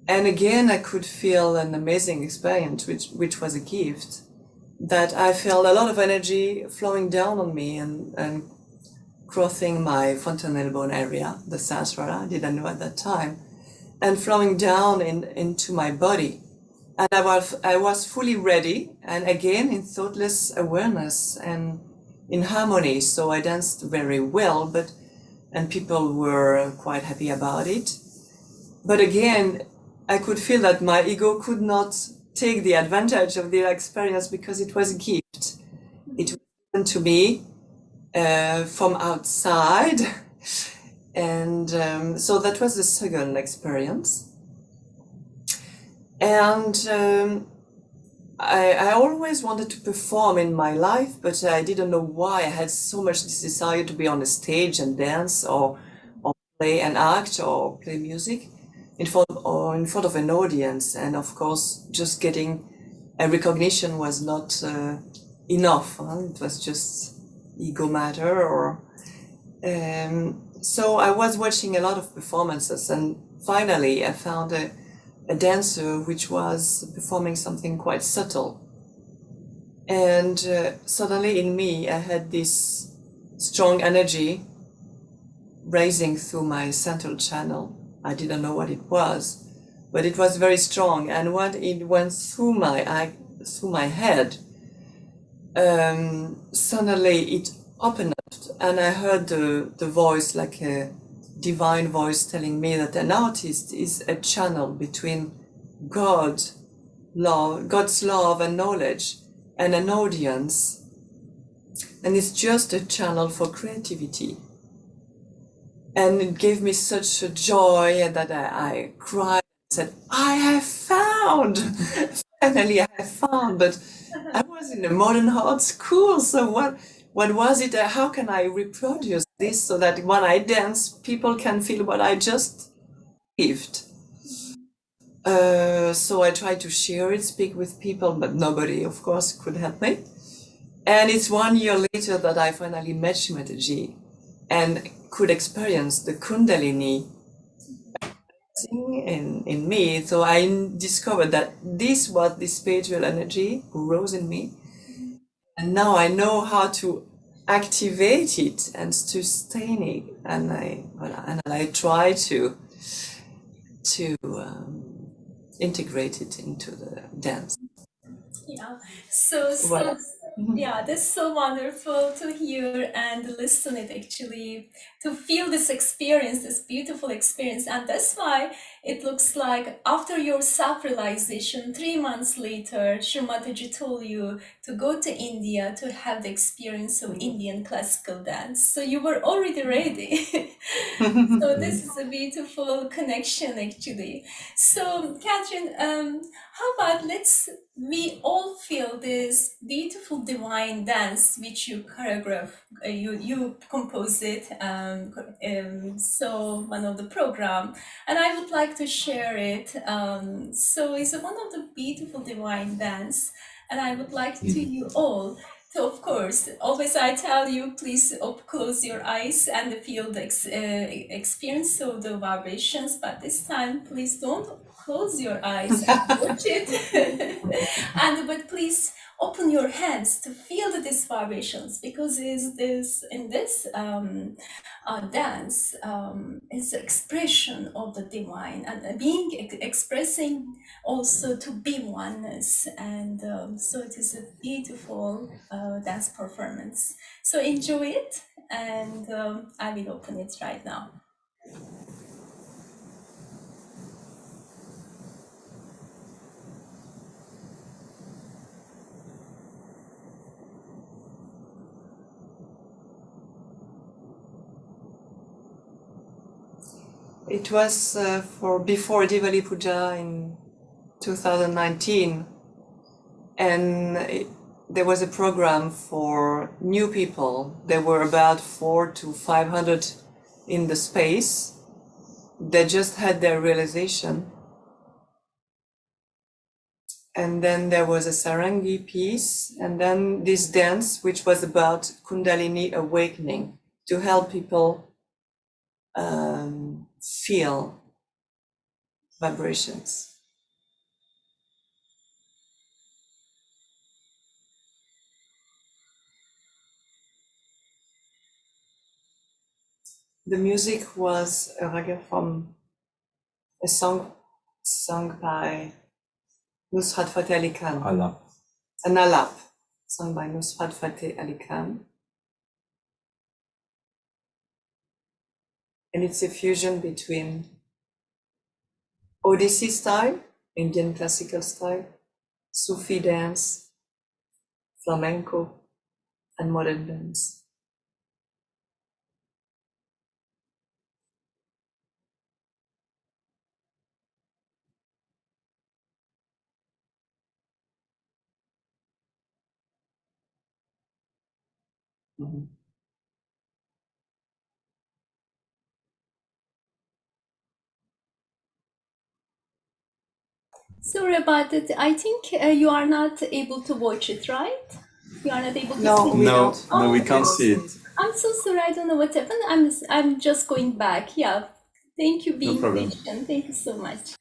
And again, I could feel an amazing experience, which was a gift, that I felt a lot of energy flowing down on me and crossing my fontanelle bone area, the Sahasrara, I didn't know at that time, and flowing down into my body. And I was fully ready, and again in thoughtless awareness and in harmony. So I danced very well, and people were quite happy about it. But again, I could feel that my ego could not take the advantage of the experience because it was a gift. It was given to me from outside. And so that was the second experience. And I always wanted to perform in my life, but I didn't know why. I had so much this desire to be on a stage and dance or play and act or play music in front of an audience. And of course, just getting a recognition was not enough. It was just ego matter. So I was watching a lot of performances, and finally I found a dancer which was performing something quite subtle. And suddenly in me, I had this strong energy rising through my central channel. I didn't know what it was, but it was very strong. And when it went through my head, suddenly it opened up, and I heard the voice, like a divine voice, telling me that an artist is a channel between God's love and knowledge, and an audience, and it's just a channel for creativity. And it gave me such a joy that I cried and said, I have found! Finally, I have found, but I was in a modern art school, so what was it? How can I reproduce this so that when I dance, people can feel what I just lived? So I tried to share it, speak with people, but nobody, of course, could help me. And it's 1 year later that I finally met Shimataji and could experience the Kundalini in me. So I discovered that this was the spiritual energy who rose in me. And now I know how to activate it and to sustain it. And I try to integrate it into the dance. Yeah, so Voilà. yeah, that's so wonderful to hear and listen it, actually, to feel this experience, this beautiful experience. And that's why it looks like after your self-realization, 3 months later, Shrimataji told you to go to India to have the experience of Indian classical dance. So you were already ready. So this is a beautiful connection, actually. So Catherine, how about we all feel this beautiful divine dance which you choreograph, you compose it, so one of the program, and I would like to share it. So it's one of the beautiful divine dance, and I would like to you all. So of course, always I tell you, please close your eyes and feel the experience of the vibrations. But this time, please don't close your eyes and watch it. But please open your hands to feel these vibrations, because in this dance is the expression of the divine, and being expressing also to be oneness, and so it is a beautiful dance performance. So enjoy it, and I will open it right now. It was for before Diwali Puja in 2019, and there was a program for new people. There were about 400 to 500 in the space. They just had their realization. And then there was a sarangi piece, and then this dance, which was about Kundalini awakening, to help people feel vibrations. the music was a raga from a song sung by Nusrat Fateh Ali Khan. Allah. An alap sung by Nusrat Fateh Ali Khan. And it's a fusion between Odissi style, Indian classical style, Sufi dance, flamenco, and modern dance. Mhm. Sorry about it. I think you are not able to watch it, right? You are not able to No, see we No, don't. no, we Oh, can't see it. I'm so sorry. I don't know what happened. I'm just going back. Yeah. Thank you being problem. patient. Thank you so much.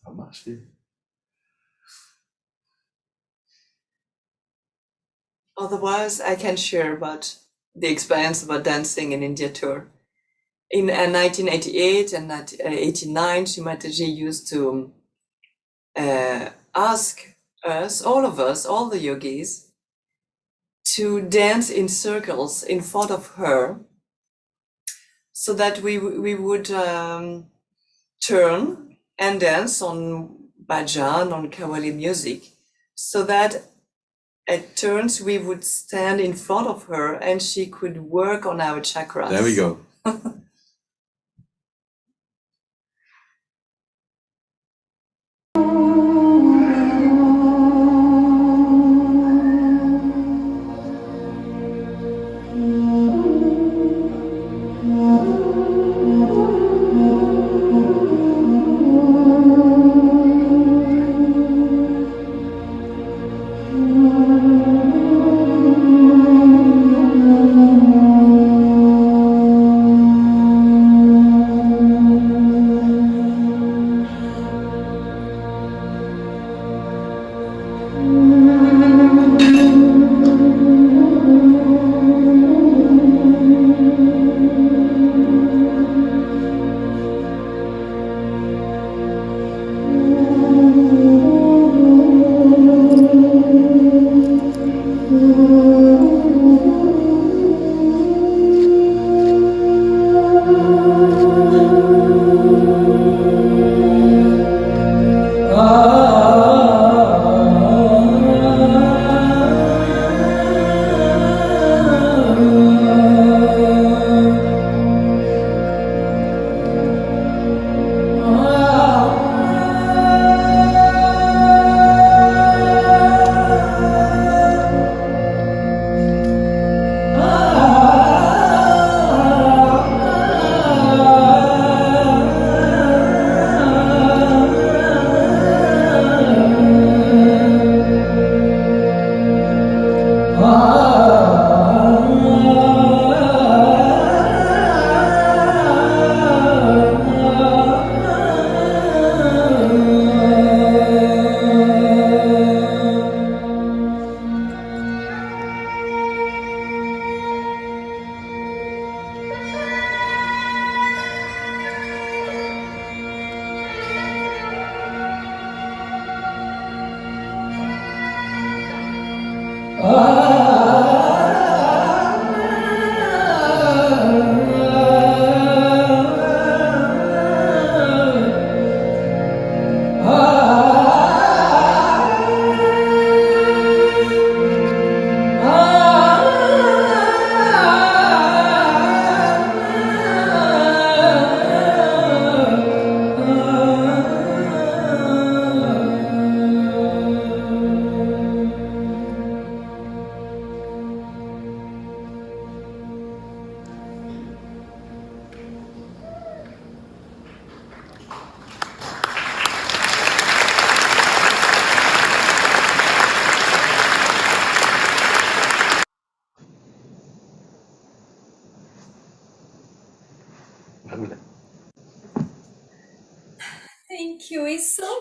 Ça a marché. Otherwise, I can share about the experience about dancing in India tour. In 1988 and 89, Shimataji used to ask us, all of us, all the yogis, to dance in circles in front of her, so that we would turn and dance on bhajan, on Kawali music, so that at turns we would stand in front of her and she could work on our chakras. There we go.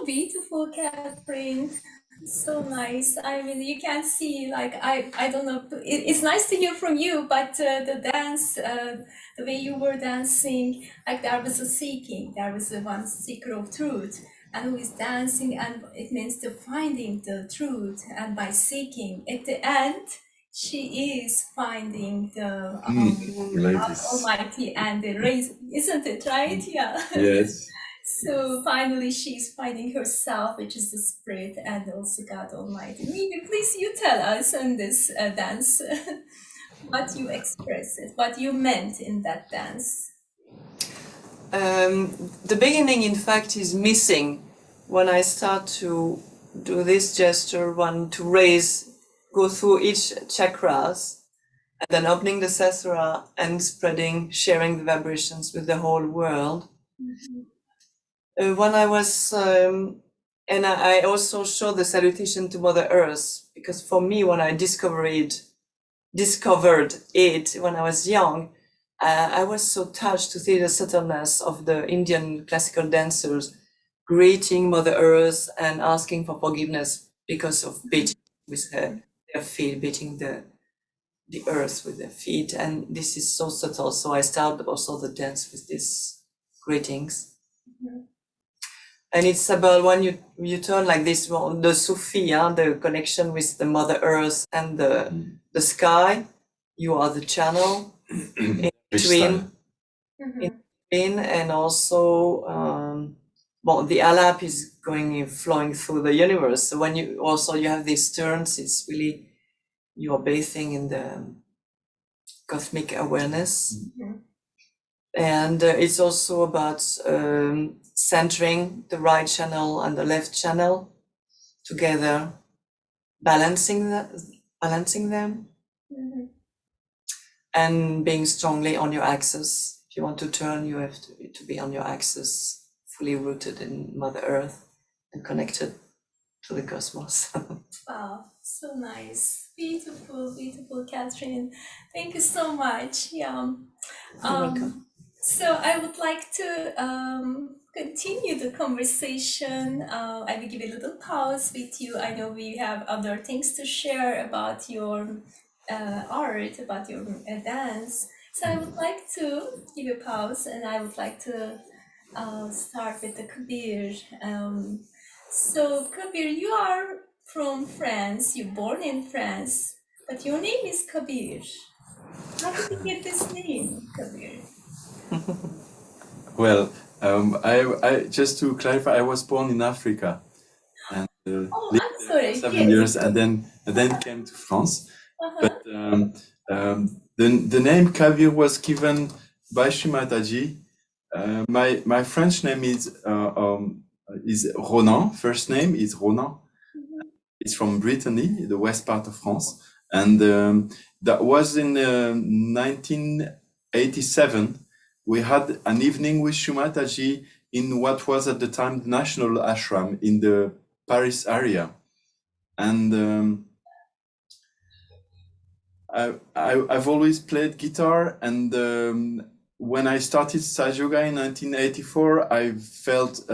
so beautiful, Catherine. So nice. I mean, you can see, like, I don't know. It's nice to hear from you, but the dance, the way you were dancing, like there was a seeking, there was a one seeker of truth, and who is dancing, and it means to finding the truth, and by seeking, at the end, she is finding the God Almighty and the raise, isn't it right? Yeah. Yes. So finally, she's finding herself, which is the spirit, and also God Almighty. Maybe please you tell us in this dance what you expressed, what you meant in that dance. The beginning, in fact, is missing when I start to do this gesture, one to raise, go through each chakras, and then opening the sasra and spreading, sharing the vibrations with the whole world. When I was, and I also showed the salutation to Mother Earth, because for me, when I discovered it when I was young, I was so touched to see the subtleness of the Indian classical dancers greeting Mother Earth and asking for forgiveness because of beating with their feet, beating the earth with their feet. And this is so subtle. So I started also the dance with these greetings. And it's about when you turn like this, well, the Sufi, the connection with the Mother Earth and the sky. You are the channel in between, and also, well, the alap is flowing through the universe. So when you have these turns, it's really you are bathing in the cosmic awareness. And it's also about centering the right channel and the left channel together, balancing them, and being strongly on your axis. If you want to turn, you have to be on your axis, fully rooted in Mother Earth and connected to the cosmos. Wow, so nice. Beautiful, beautiful, Catherine. Thank you so much. Yeah. You're welcome. So I would like to continue the conversation. I will give a little pause with you. I know we have other things to share about your art, about your dance. So I would like to give a pause, and I would like to start with the Kabir. So Kabir, you are from France. You're born in France, but your name is Kabir. How did you get this name, Kabir? Well, I just to clarify, I was born in Africa and lived I'm there sorry. for 7 Yes. years, and then came to France. But the name Kabir was given by Shimataji. My French name is Ronan. First name is Ronan. It's from Brittany, the west part of France, and that was in 1987. We had an evening with Shumataji in what was at the time the National Ashram in the Paris area. And I've always played guitar, and when I started Sahaja in 1984, I felt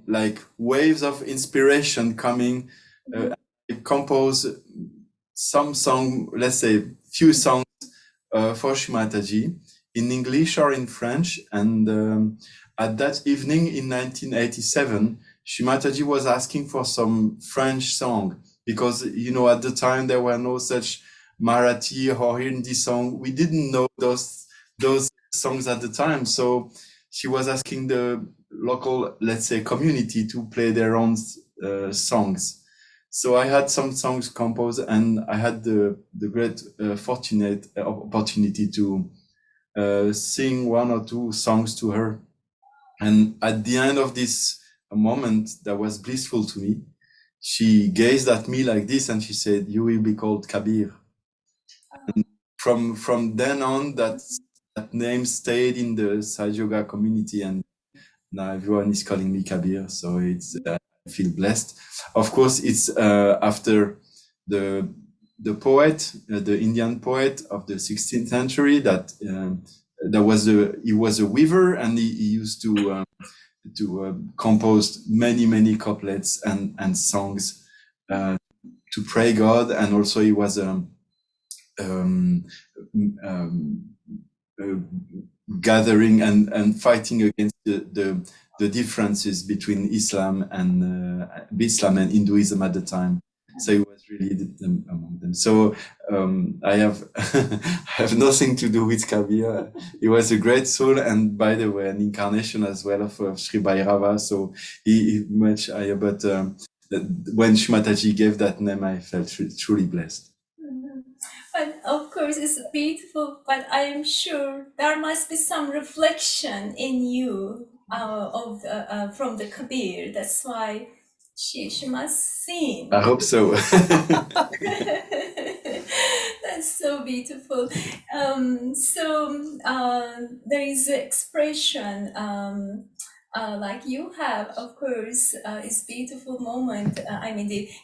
like waves of inspiration coming. I composed some song, let's say few songs for Shumataji in English or in French. And at that evening in 1987, Shumataji was asking for some French song because, at the time there were no such Marathi or Hindi song. We didn't know those songs at the time. So she was asking the local, let's say, community to play their own songs. So I had some songs composed, and I had the great fortunate opportunity to sing one or two songs to her. And at the end of this moment that was blissful to me, she gazed at me like this and she said, "You will be called Kabir." And from then on, that name stayed in the Sahaja community, and now everyone is calling me Kabir. So it's I feel blessed. Of course, it's after the poet, the Indian poet of the 16th century, that he was a weaver, and he used to composed many couplets and songs to pray God, and also he was gathering and fighting against the differences between Islam and Hinduism at the time. So it was really among them. So I have I have nothing to do with Kabir. He was a great soul, and by the way, an incarnation as well of Sri Bhairava. So he much higher. But when Shimataji gave that name, I felt truly blessed. But of course, it's beautiful. But I am sure there must be some reflection in you from the Kabir. That's why she must sing. I hope so. That's so beautiful. There is an expression like you have, of course, it's beautiful moment.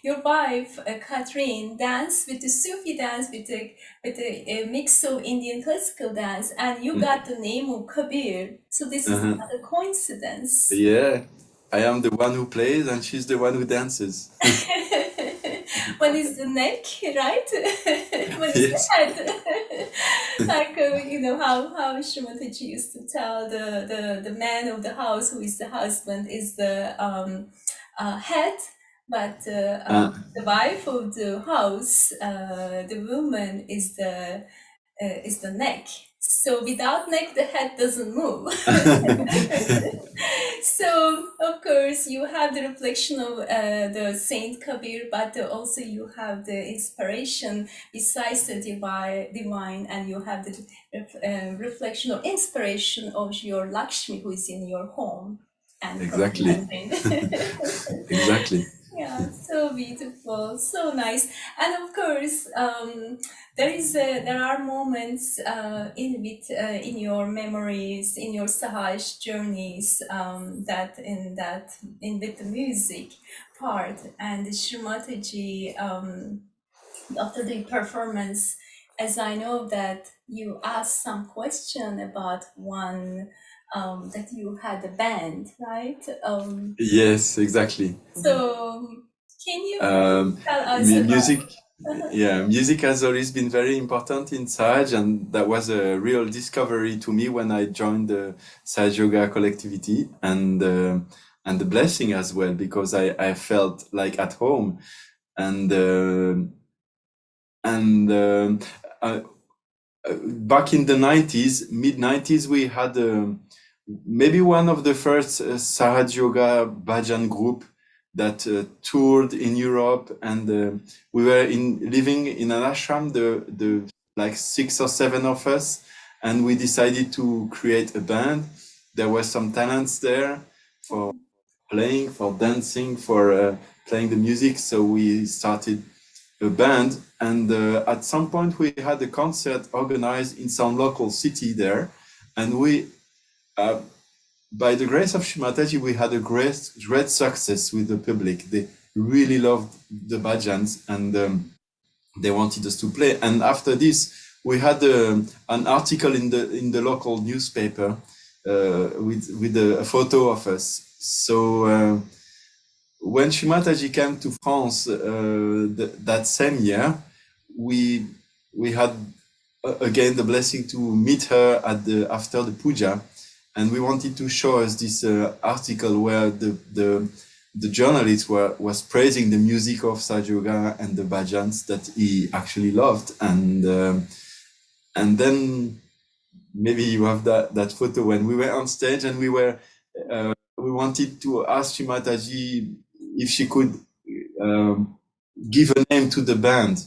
Your wife, Catherine, danced with the Sufi dance, with a mix of Indian classical dance, and you got the name of Kabir. So this is not a coincidence. Yeah, I am the one who plays, and she's the one who dances. One is the neck, right? One is the head. Like how Shrimataji used to tell the man of the house, who is the husband, is the head, but the wife of the house, the woman, is the neck. So without neck, the head doesn't move. So of course you have the reflection of the Saint Kabir, but also you have the inspiration besides the divine, and you have the reflection or inspiration of your Lakshmi, who is in your home. And exactly. Exactly. Yeah, so beautiful, so nice. And of course, there are moments in your memories, in your Sahaj journeys, with the music part. And Shrimataji, after the performance, as I know that you asked some question about one. That you had a band, right? Yes, exactly. So can you tell us music? Music has always been very important in Sahaj, and that was a real discovery to me when I joined the Sahaj Yoga collectivity, and the blessing as well, because I felt like at home, and back in the 90s, mid-90s, we had maybe one of the first Sahaj Yoga Bhajan group that toured in Europe, and we were living in an ashram, the like 6 or 7 of us, and we decided to create a band. There were some talents there for playing, for dancing, for playing the music, so we started a band, and at some point we had a concert organized in some local city there, and we by the grace of Shrimataji, we had a great success with the public. They really loved the bhajans, and they wanted us to play. And after this, we had an article in the local newspaper with a photo of us. So when Shrimataji came to France that same year, we had again the blessing to meet her after the puja. And we wanted to show us this article where the journalist was praising the music of Sahaj Yoga and the bhajans that he actually loved. And then maybe you have that photo when we were on stage, and we wanted to ask Shrimataji if she could give a name to the band.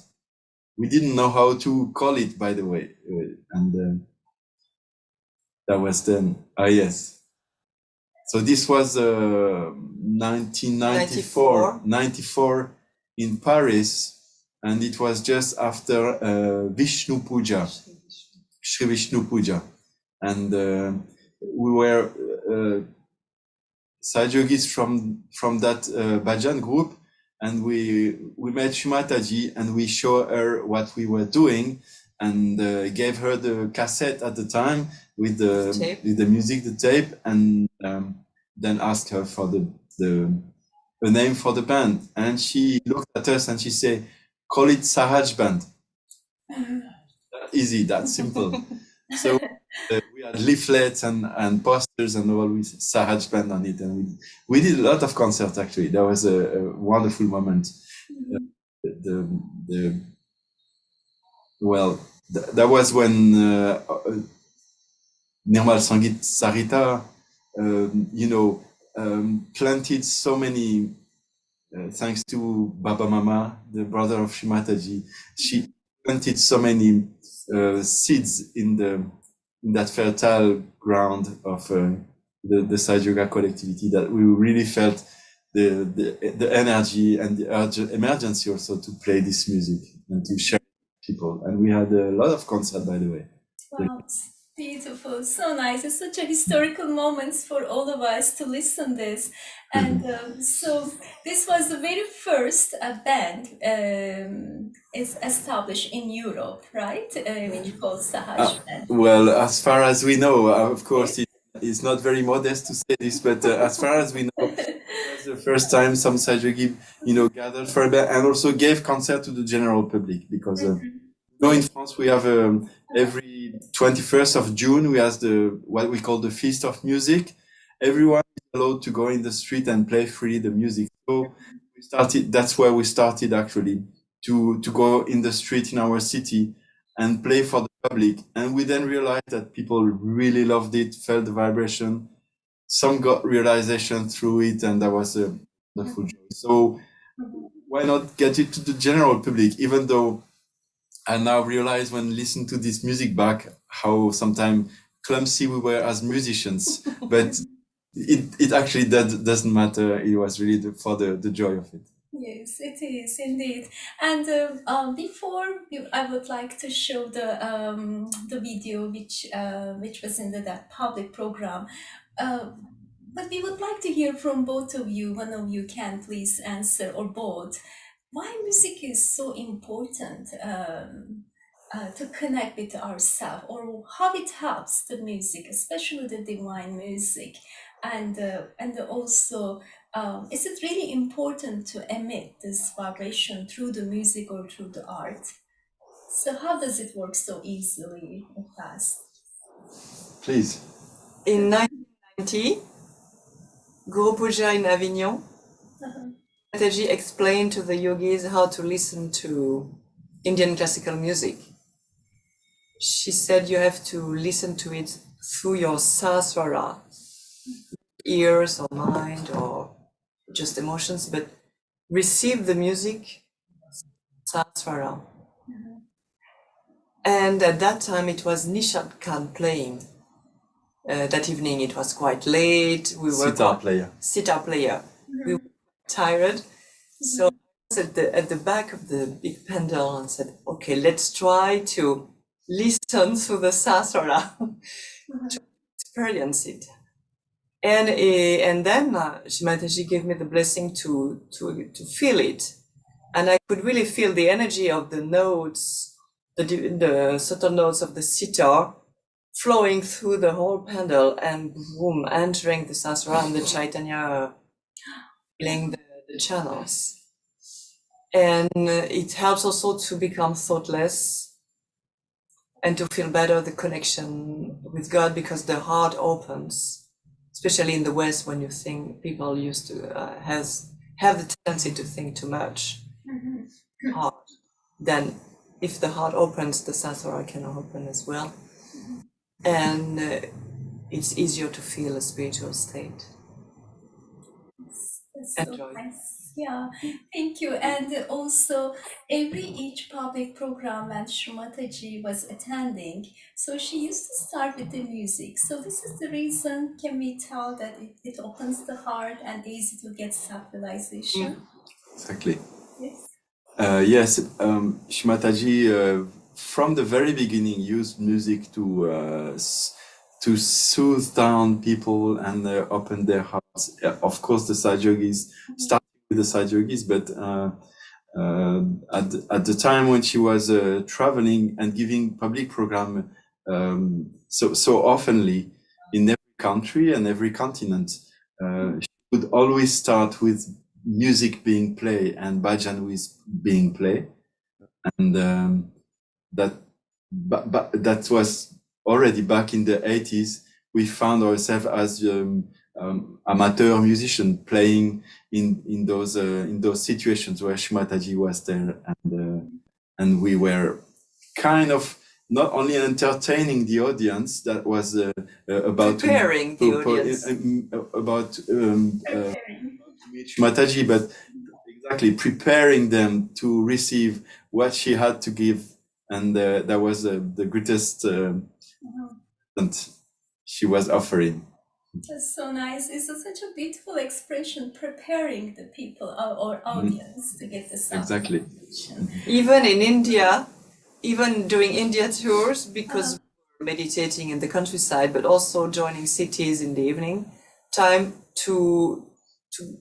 We didn't know how to call it, by the way, and that was then. Yes. So this was 1994 in Paris, and it was just after Vishnu Puja, Shri Vishnu Puja, and we were Sahaj Yogis from that bhajan group, and we met Shrimataji, and we showed her what we were doing, and gave her the cassette at the time with the music, the tape, and then asked her for a name for the band, and she looked at us and she said, "Call it Sahaj Band." That easy, that simple. So we had leaflets and posters and all with Sahaj Band on it, and we did a lot of concerts. Actually, that was a wonderful moment. That was when Nirmal Sangeet Sarita, planted so many. Thanks to Baba Mama, the brother of Shimataji, she planted so many seeds in that fertile ground of the Sahaja Yoga collectivity that we really felt the energy and the emergency also to play this music and to share it with people. And we had a lot of concerts, by the way. Wow, beautiful, so nice. It's such a historical moment for all of us to listen this. And so this was the very first band is established in Europe, right? Which called Sahaja Band. Well, as far as we know, of course, it's not very modest to say this, but as far as we know, it was the first time some Sahaja gathered for a band and also gave concert to the general public, because in France we have every 21st of June we have what we call the Feast of Music. Everyone is allowed to go in the street and play freely the music. So that's where we started actually, to go in the street in our city and play for the public. And we then realized that people really loved it, felt the vibration. Some got realization through it, and that was a wonderful joy. So why not get it to the general public, even though I now realize when listening to this music back how sometimes clumsy we were as musicians, but it actually doesn't matter. It was really for the joy of it. Yes, it is indeed. And before I would like to show the video which was in that public program. But we would like to hear from both of you. One of you can please answer, or both. Why music is so important to connect with ourselves, or how it helps the music, especially the divine music, and also is it really important to emit this vibration through the music or through the art? So how does it work so easily and fast? Please. In 1990, Guru Puja in Avignon, Mataji explained to the yogis how to listen to Indian classical music. She said you have to listen to it through your sahasrara, ears or mind or just emotions, but receive the music sahasrara. And at that time it was Nishad Khan playing. That evening it was quite late. We were sitar player. We were tired, so I was at the back of the big pandal and said, "Okay, let's try to listen through the sahasrara to experience it." And then Shimataji gave me the blessing to feel it, and I could really feel the energy of the notes, the subtle notes of the sitar, flowing through the whole pandal and boom, entering the sahasrara and the Chaitanya filling the channels. And it helps also to become thoughtless and to feel better the connection with God, because the heart opens, especially in the West when you think people used to have the tendency to think too much. Heart. Then if the heart opens, the sahasrara can open as well. And it's easier to feel a spiritual state. That's so nice. Yeah, thank you. And also, each public program that Shrimataji was attending, so she used to start with the music. So this is the reason, can we tell that it opens the heart and easy to get self-realization? Exactly. Yes. Yes, Shrimataji from the very beginning used music to soothe down people and open their hearts. Of course, the Sahaja Yogis started with the Sahaja Yogis, but at the time when she was traveling and giving public program so oftenly in every country and every continent, she would always start with music being played and bhajan was being played, and that was already back in the 80s. We found ourselves as amateur musician playing in those situations where Shimataji was there, and we were kind of not only entertaining the audience that was about preparing the audience about Shimataji, but exactly preparing them to receive what she had to give, and that was the greatest she was offering. That's so nice. It's such a beautiful expression, preparing the people or audience to get the sound. Exactly. Even in India, even doing India tours, because we were meditating in the countryside, but also joining cities in the evening time to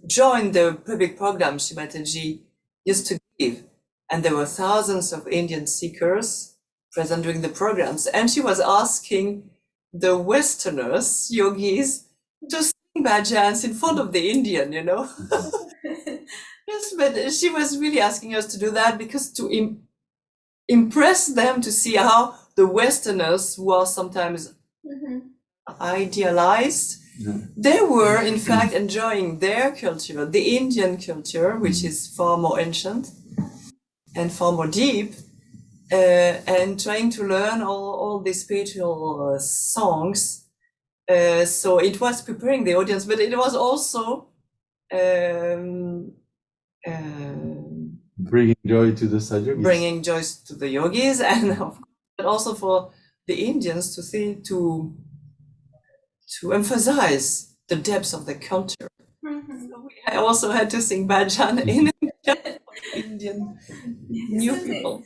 join the public programs Shimataji used to give. And there were thousands of Indian seekers present during the programs. And she was asking the Westerners, yogis, to sing bhajans in front of the Indian, you know. Yes, but she was really asking us to do that because to impress them, to see how the Westerners, who are sometimes idealized, they were in fact enjoying their culture, the Indian culture, which is far more ancient and far more deep, and trying to learn all these spiritual songs. So it was preparing the audience, but it was also bringing joy to the Sajogis. Bringing joy to the yogis, and of course, but also for the Indians to see, to emphasize the depths of the culture. So I also had to sing bhajan in Indian new people.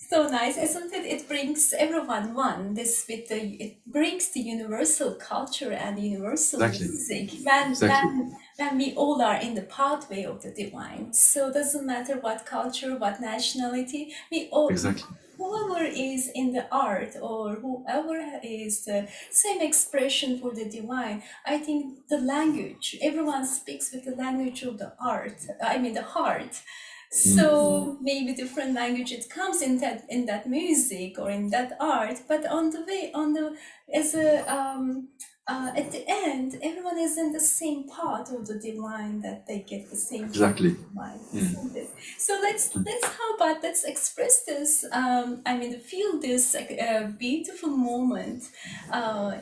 So nice, isn't it? It brings everyone one. It brings the universal culture and the universal music. When we all are in the pathway of the divine. So it doesn't matter what culture, what nationality, we all. Whoever is in the art or whoever is the same expression for the divine, I think the language, everyone speaks with the language of the art, the heart. So maybe different language it comes in that music or in that art, but at the end, everyone is in the same part of the divine, that they get the same divine. So let's express this. Feel this beautiful moment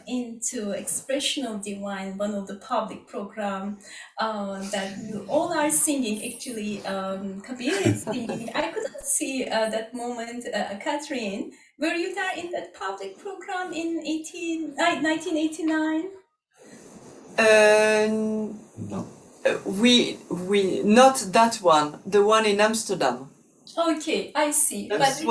into expression of divine. One of the public program that you all are singing. Actually, Kabir is singing. I couldn't see that moment, Catherine. Were you there in that public program in 1989? No. We not that one. The one in Amsterdam. Okay, I see. That's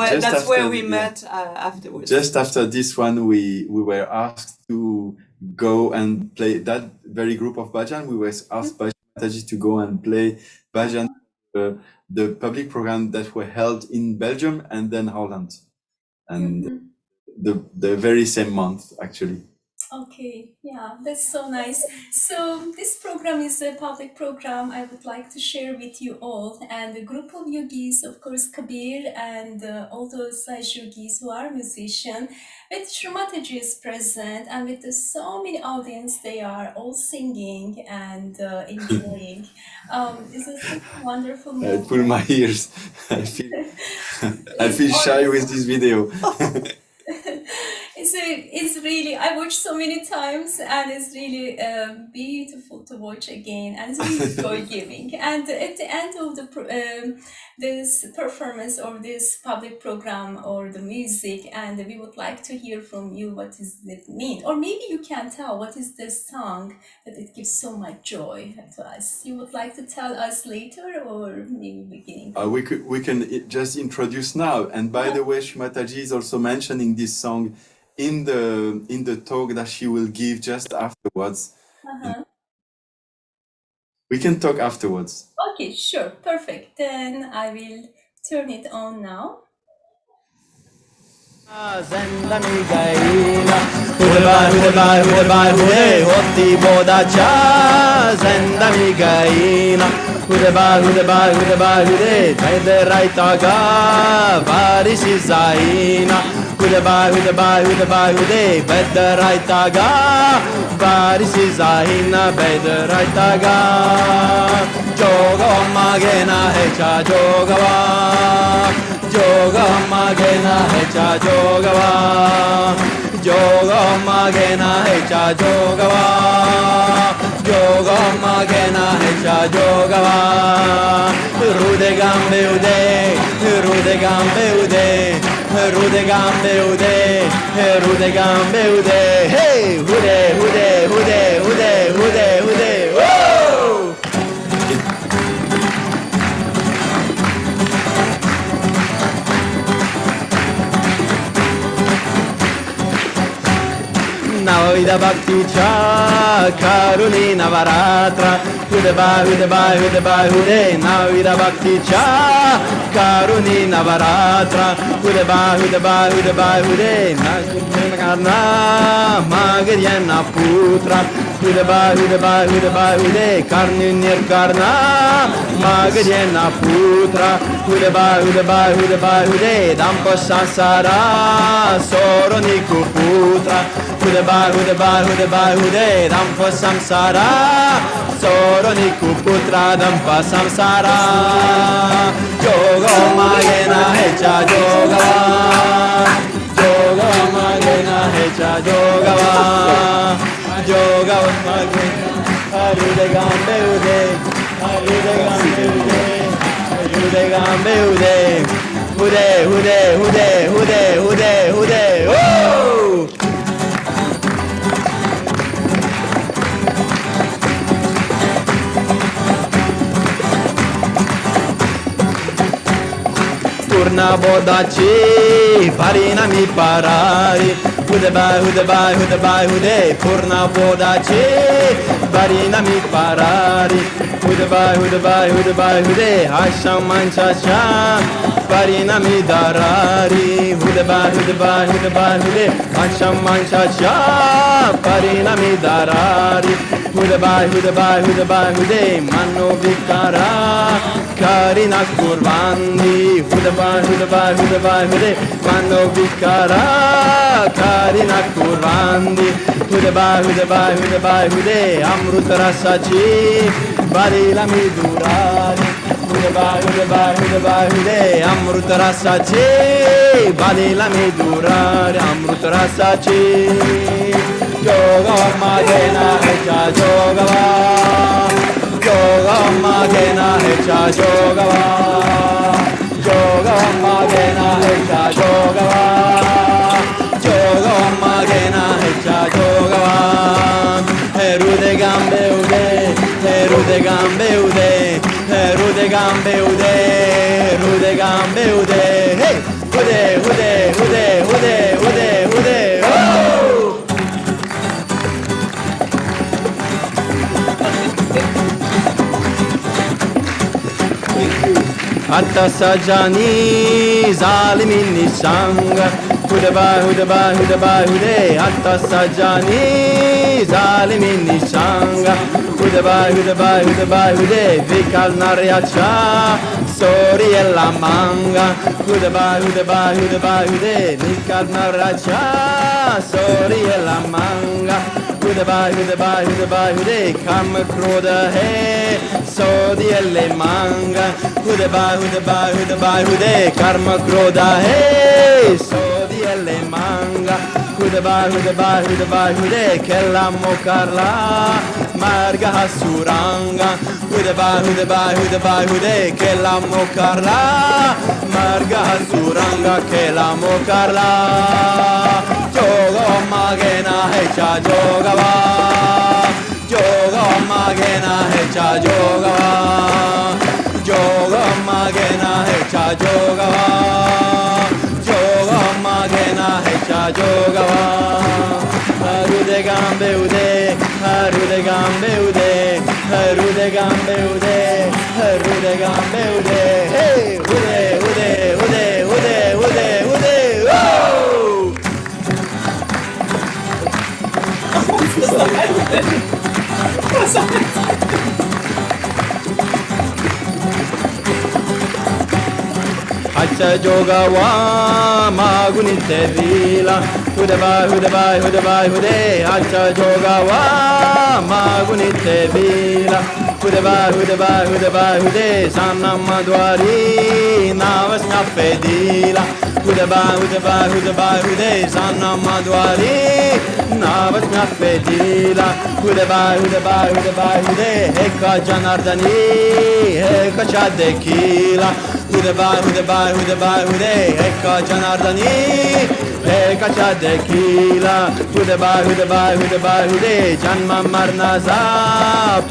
where we met afterwards. Just after this one, we were asked to go and play that very group of bhajan. We were asked by Shimataji to go and play bhajan, the public program that were held in Belgium and then Holland, and the very same month actually. Okay, yeah, that's so nice. So this program is a public program I would like to share with you all, and a group of yogis, of course, Kabir and all those yogis who are musicians, with Shrimataji is present, and with so many audience, they are all singing and enjoying. This is such a wonderful moment. I pull my ears. I feel shy with this video. It's really, I watched so many times, and it's really beautiful to watch again, and it's really joy-giving. And at the end of this performance or this public program or the music, and we would like to hear from you, what does it mean? Or maybe you can tell what is this song that it gives so much joy to us. You would like to tell us later, or maybe beginning? We can just introduce now. And by the way, Shimataji is also mentioning this song in the talk that she will give just afterwards. We can talk afterwards. Okay, sure, perfect. Then I will turn it on now. Zenda mi gaina, hude, hotti boda cha. Zenda mi gaina, hude, taide raita ga, varisi zaina. Hude, bed raita ga, varisi zaina, bed raita ga. Joga magena hecha jogava. Yoga magena hecha jogava. Yoga magena hecha jogava. Yoga magena hecha jogava. Rude gambe ude, rude gambe ude, rude gambe ude, rude gambe ude. Hey, hude. Whoa! Navida Bhakti Cha Karuni Navaratra Hude, Navida Bhakti Cha Karuni Navaratra Hude, Nagarna Magariana Putra Hude, Karni Nirkarna Magariana Putra Hude, Dampa Sansara Soroniku Putra Hude, Dampa Samsara Soroniku Putra Dampa Samsara Yoga Magena Hecha Jogava Yoga Magena Hecha Jogava Yoga Magena Harude Gambe Ude Harude Gambe Ude Woo! Purna bodaci, parina mi parari. Hude, Purna bodaci, parina mi parari. Hude, Hasham manchacha, parina mi darari. Hude, Hasham manchacha, parina mi darari. Hude, Mano vikara, karina kurvandi. Hude, Mano vikara, karina kurvandi. Hude, Amrut rasachi, barila mi durari. Hude, Amrut rasachi, barila mi durari. Amrut rasachi. Yoga magena hecha jogava. Yoga magena hecha jogava. Yoga magena hecha jogava. Yoga magena hecha jogava. Rude gambe ude, rude gambe ude, rude gambe ude, rude gambe ude. Hey, hude. Oh! Atta sajani zalimin nisanga. Hude, Atta sajani zalimin nisanga. Hude, vikal naryacha sori e la manga. Hude, vikal naryacha sori e la manga. Hude, kam kroda hai sodi e le manga. Hude, karma kroda hai sodi e le manga. Hude, che la mokarla marga hasuranga. Hude, che la mokarla marga hasuranga. Che la mokarla Yoga magena hecha jogava. Yoga magena hecha jogava. Yoga magena hecha jogava. Yoga magena hecha jogava. Harude gambe ude, harude gambe ude, harude gambe ude, harude gambe ude. Hey, ude. Whoa! hacha jogawa magunite vila hudabai hudabai hudabai hude hacha jogawa magunite vila hudabai hudabai hudabai hude sanamadwari navas napedila hudabai hudabai hudabai hude sanamadwari navas napedila hudabai hudabai hudabai hude heka janardani heka chadekila hudabai hudabai hudabai hude heka janardani heka chadekila hudabai hudabai hudabai hude janma marnaza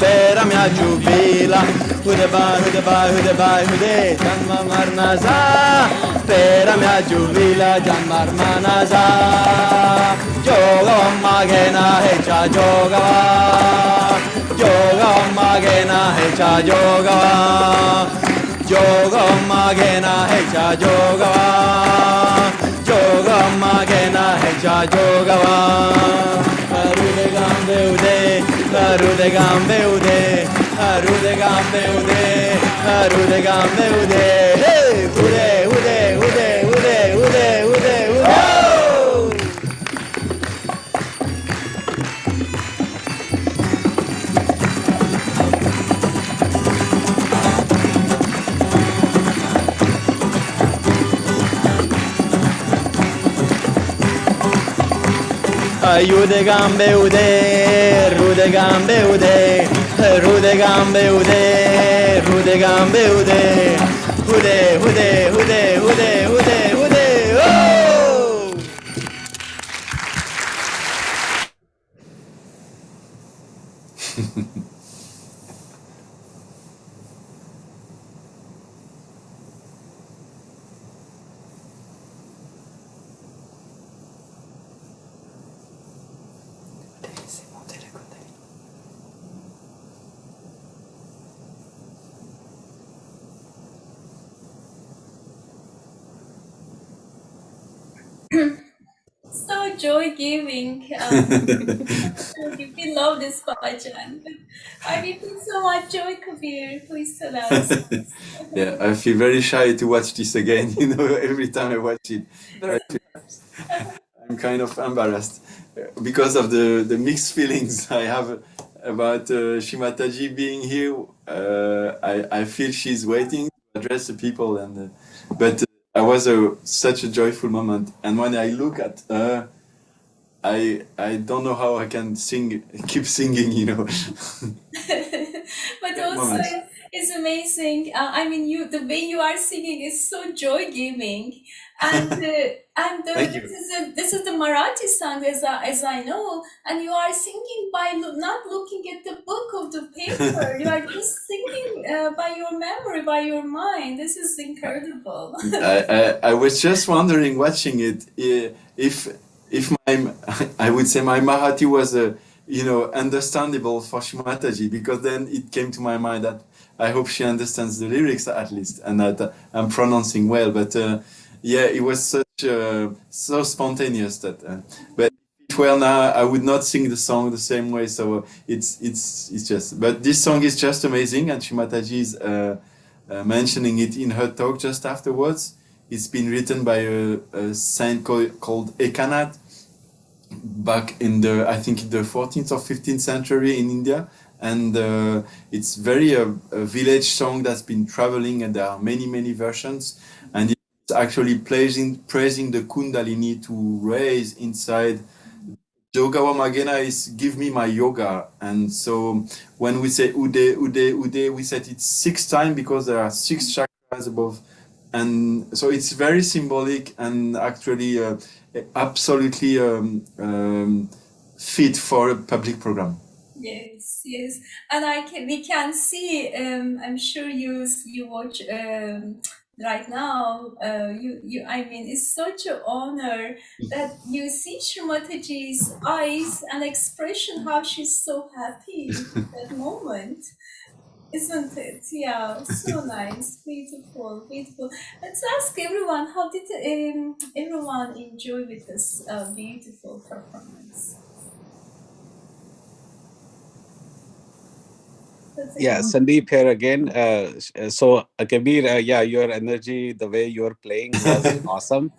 peramya jubila hudabai hudabai hudabai hude janma marnaza peramya jubila janma marnaza joga magena hecha joga joga magena hecha joga joga magena hecha joga joga magena hecha joga arude gambe ude arude gambe ude arude gambe ude arude gambe ude hey ude ude ude ude ude ude ude Rude gambe ude, rude gambe ude, rude gambe ude, rude gambe ude, ude, ude, ude, ude, ude, ude, oh! So joy giving. We love this bhajan. I feel so much joy, Kabir. Please tell us. Yeah, I feel very shy to watch this again. You know, every time I watch it, Very I'm kind of embarrassed because of the mixed feelings I have about Shimataji being here. I feel she's waiting to address the people, and but I was such a joyful moment. And when I look at her, I don't know how I can keep singing. You know. But That also moment. it's amazing. I mean, the way you are singing is so joy giving, and Thank you. this is the Marathi song as I know, and you are singing by not looking at the book of the paper. You are just singing by your memory, by your mind. This is incredible. I was just wondering, watching it, if my I would say my Marathi was understandable for Shimataji, because then it came to my mind that I hope she understands the lyrics at least, and that I'm pronouncing well. But yeah, it was so spontaneous that. But if it were now, I would not sing the song the same way. So it's just. But this song is just amazing, and Shimataji is. Mentioning it in her talk just afterwards. It's been written by a saint called Ekanath back in I think the 14th or 15th century in India. And it's very a village song that's been traveling, and there are many versions. And it's actually praising the Kundalini to raise inside. Yoga Magena is give me my yoga. And so when we say Ude, Ude, Ude, we said it 6 times because there are 6 chakras above. And so it's very symbolic and actually absolutely fit for a public program. Yes, yes, and we can see. I'm sure you watch right now. I mean, it's such an honor that you see Shrimataji's eyes and expression, how she's so happy at that moment, isn't it? Yeah, so nice, beautiful, beautiful. Let's ask everyone, how did everyone enjoy with this beautiful performance? Yeah, Sandeep here again. Kabir, yeah, your energy, the way you were playing was awesome.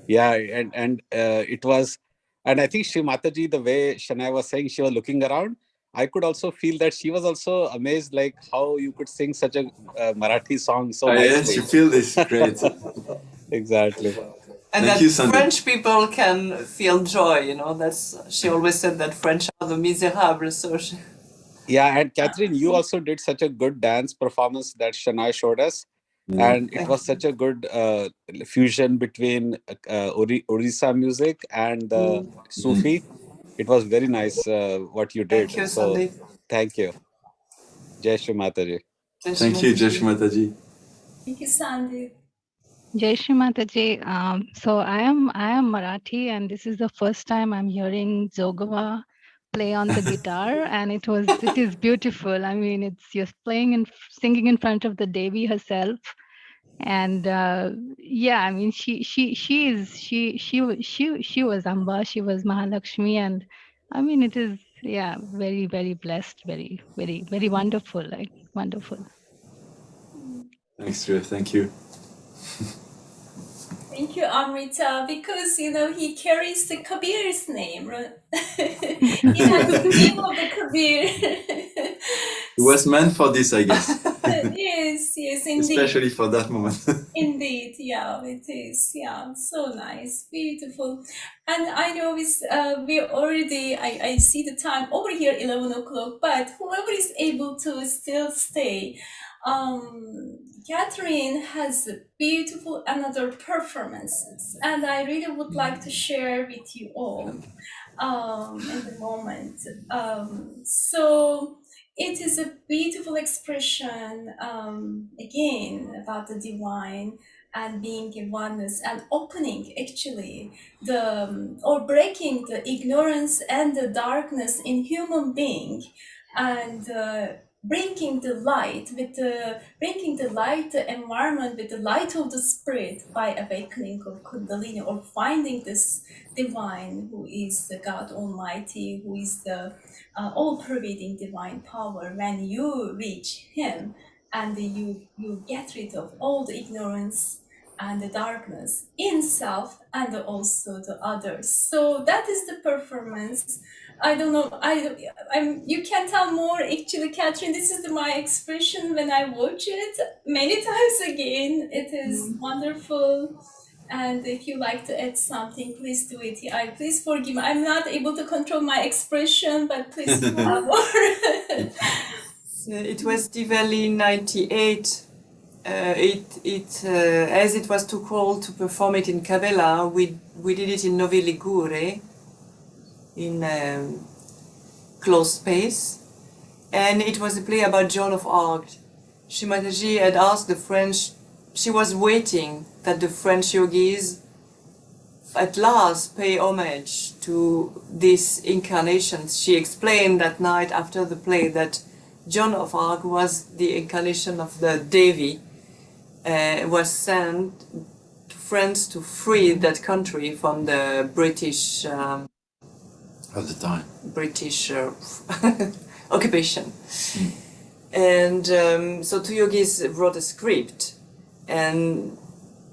Yeah, and it was, and I think Shri Mataji, the way Shania was saying, she was looking around. I could also feel that she was also amazed, like how you could sing such a Marathi song so Yes, you nicely. feel this. Great. Exactly. And Thank that you, Sandeep. French people can feel joy, you know. That's she always said that French are the misérables. So Yeah, and Catherine, you also did such a good dance performance that Shania showed us. And it was such a good fusion between Orissa music and the Sufi. It was very nice what you thank did. you, So Sandeep. thank you. Jai Shri Mataji. Thank you, Jesh Mataji. Thank you, Sandy. Jai Shri Mataji. So I am Marathi, and this is the first time I'm hearing Jogava play on the guitar, and it is beautiful. I mean, it's just playing and singing in front of the Devi herself, and yeah, I mean, she was Amba, she was Mahalakshmi, and I mean, it is, yeah, very very blessed, very very very wonderful, like wonderful. Thanks, Drew. Thank you. Thank you, Amrita, because he carries the Kabir's name. He has the name of the Kabir. It was meant for this, I guess. Yes, indeed. Especially for that moment. Indeed, yeah, it is. Yeah, so nice, beautiful. And I know we already, I see the time over here, 11 o'clock, but whoever is able to still stay, Catherine has beautiful another performances, and I really would like to share with you all in the moment. So it is a beautiful expression again about the divine and being in oneness and opening actually the or breaking the ignorance and the darkness in human being, and bringing the light the environment with the light of the spirit by awakening of Kundalini, or finding this divine who is the God Almighty, who is the all-pervading divine power. When you reach Him and you get rid of all the ignorance and the darkness in self and also the others. So that is the performance. I don't know. You can tell more actually, Catherine. This is my expression when I watch it many times again. It is wonderful. And if you like to add something, please do it. Please forgive me. I'm not able to control my expression, but please do more. It was Diwali 98. As it was too cold to perform it in Cabela, we did it in Novi Ligure, in closed space, and it was a play about Joan of Arc. Shri Mataji had asked the French, she was waiting that the French yogis at last pay homage to this incarnation. She explained that night after the play that Joan of Arc was the incarnation of the Devi, was sent to France to free that country from the British At the time. British occupation. And so two yogis wrote a script, and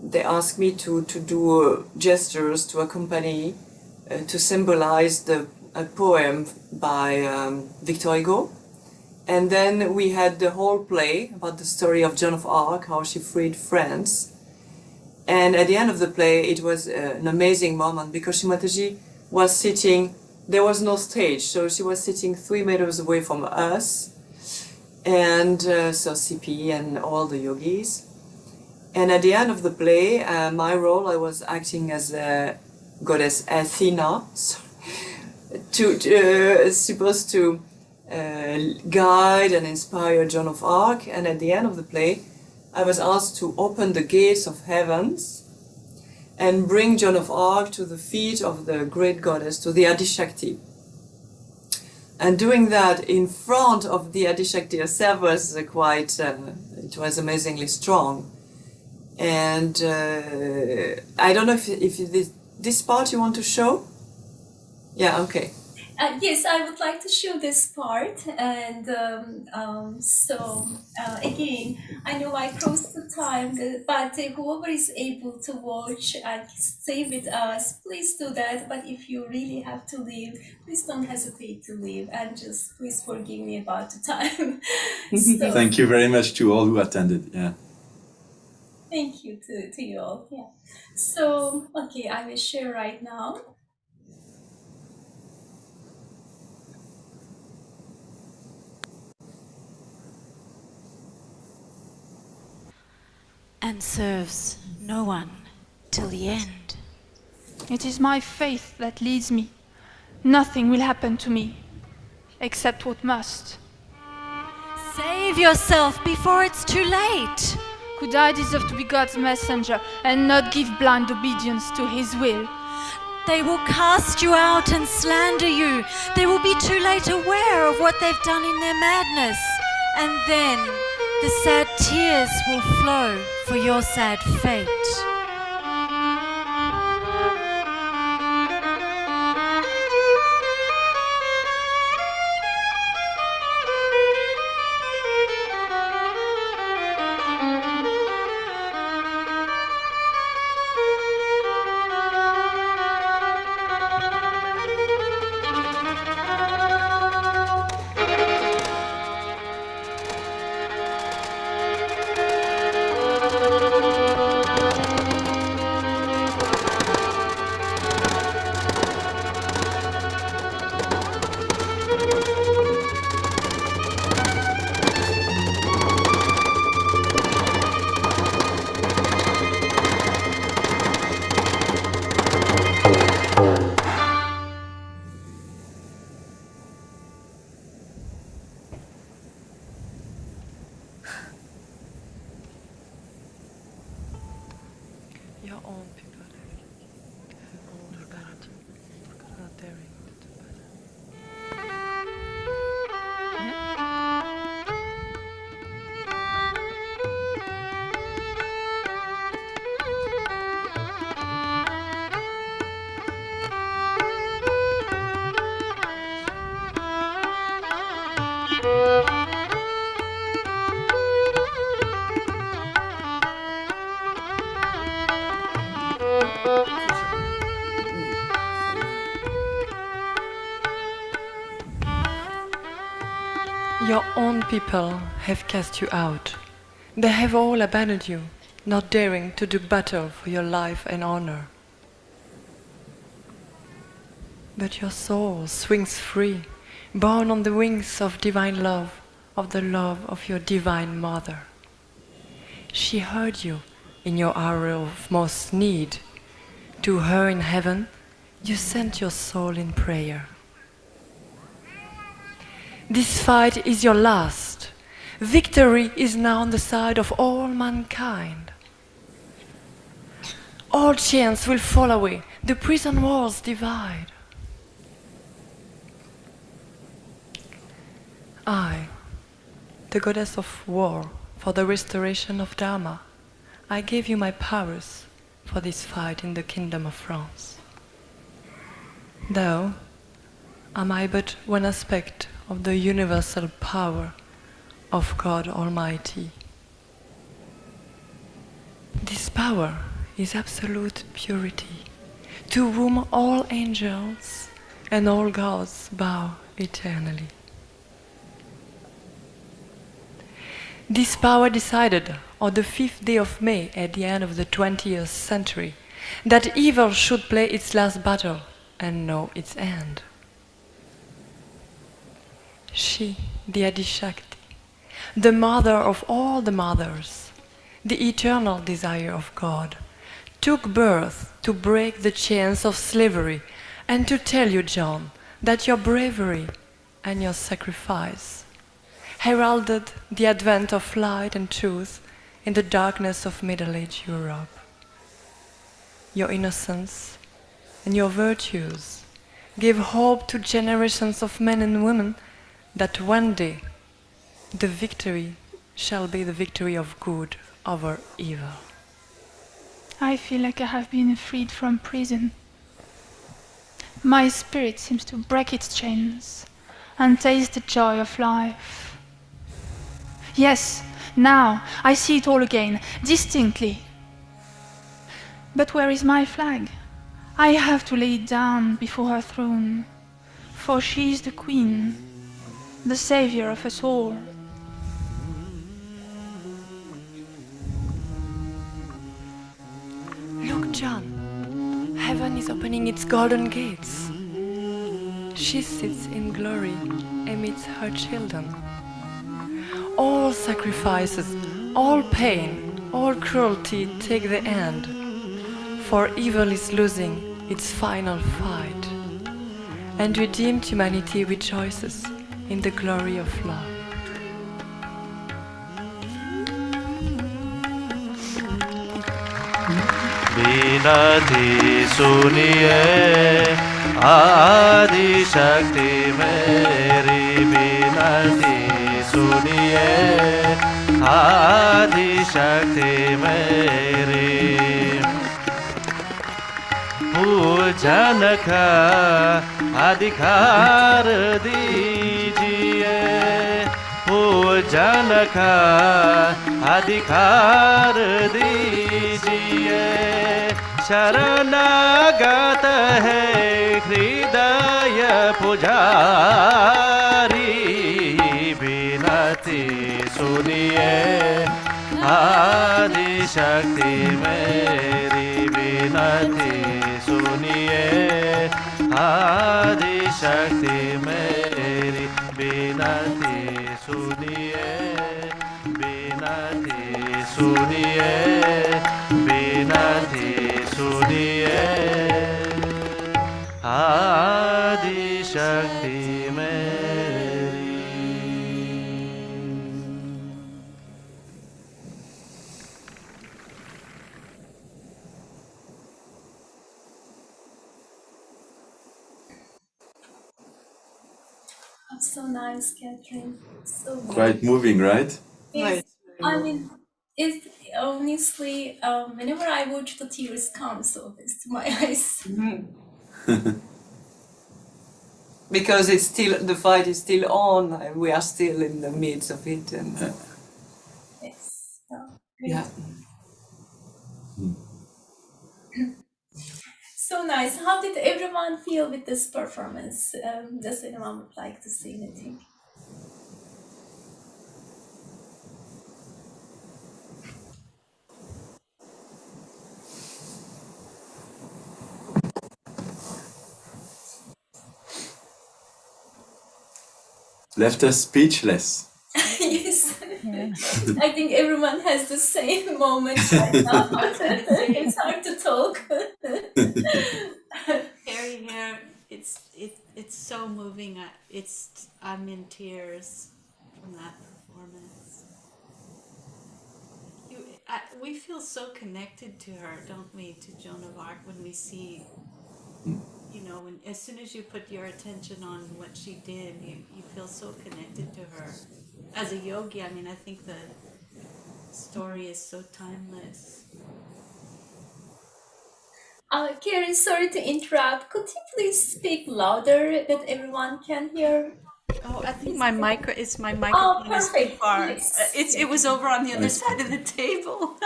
they asked me to do gestures to accompany, to symbolize a poem by Victor Hugo. And then we had the whole play about the story of Joan of Arc, how she freed France. And at the end of the play, it was an amazing moment because Shri Mataji was sitting. There was no stage, so she was sitting 3 meters away from us, and so CP and all the yogis. And at the end of the play, my role, I was acting as a goddess Athena, supposed to guide and inspire Joan of Arc. And at the end of the play, I was asked to open the gates of heavens and bring Joan of Arc to the feet of the great goddess, to the Adishakti. And doing that in front of the Adishakti herself was it was amazingly strong. And I don't know if this part you want to show? Yeah, okay. Yes, I would like to show this part, and again, I know I crossed the time, but whoever is able to watch and stay with us, please do that. But if you really have to leave, please don't hesitate to leave, and just please forgive me about the time. So, Thank you very much to all who attended. Yeah. thank you to you all. Yeah. So, okay, I will share right now. And serves no one till the end. It is my faith that leads me. Nothing will happen to me, except what must. Save yourself before it's too late. Could I deserve to be God's messenger and not give blind obedience to his will? They will cast you out and slander you. They will be too late aware of what they've done in their madness. And then the sad tears will flow for your sad fate. Your own people have all the vanity for not daring to do better. Your own people have cast you out. They have all abandoned you, not daring to do battle for your life and honor. But your soul swings free, borne on the wings of divine love, of the love of your divine mother. She heard you in your hour of most need. To her in heaven, you sent your soul in prayer. This fight is your last. Victory is now on the side of all mankind. All chains will fall away, the prison walls divide. I, the goddess of war, for the restoration of Dharma, I gave you my powers for this fight in the kingdom of France. Though am I but one aspect of the universal power of God Almighty. This power is absolute purity, to whom all angels and all gods bow eternally. This power decided on the 5th day of May at the end of the 20th century that evil should play its last battle and know its end. She, the Adishakti, the mother of all the mothers, the eternal desire of God, took birth to break the chains of slavery and to tell you, John, that your bravery and your sacrifice heralded the advent of light and truth in the darkness of Middle-Age Europe. Your innocence and your virtues gave hope to generations of men and women that one day the victory shall be the victory of good over evil. I feel like I have been freed from prison. my spirit seems to break its chains and taste the joy of life. Yes, now I see it all again, distinctly. But where is my flag? I have to lay it down before her throne, for she is the queen, the savior of us all. Look, John, heaven is opening its golden gates. She sits in glory amidst her children. All sacrifices, all pain, all cruelty take the end, for evil is losing its final fight, and redeemed humanity rejoices in the glory of love. विनती सुनिए आदि शक्ति मेरी विनती सुनिए आदि शक्ति मेरी पूजन का अधिकार दीजिए पूजन का अधिकार दीजिए शरणागत है हृदय पुजारी विनती सुनिए आदि शक्ति मेरी विनती सुनिए आदि शक्ति मेरी विनती सुनिए विनती सुनिए विनती सुनिए आदि शक्ति मेरी So nice, Catherine. So good. Quite moving, right? Yes. I mean, it's honestly, whenever I watch, the tears come so this to my eyes. Because it's still, the fight is still on, and we are still in the midst of it, and Yes. Great. yeah. So nice. How did everyone feel with this performance? Does anyone would like to say anything? Left us speechless. Yes. I think everyone has the same moment right now. It's hard to talk. Carrie here, it's so moving. I'm in tears from that performance. We feel so connected to her, don't we, to Joan of Arc, when we see, when as soon as you put your attention on what she did, you feel so connected to her. As a yogi, I mean, I think the story is so timeless. Carrie, sorry to interrupt. Could you please speak louder that everyone can hear? Oh, I think my microphone is too perfect. far. Yes. It was over on the other side of the table.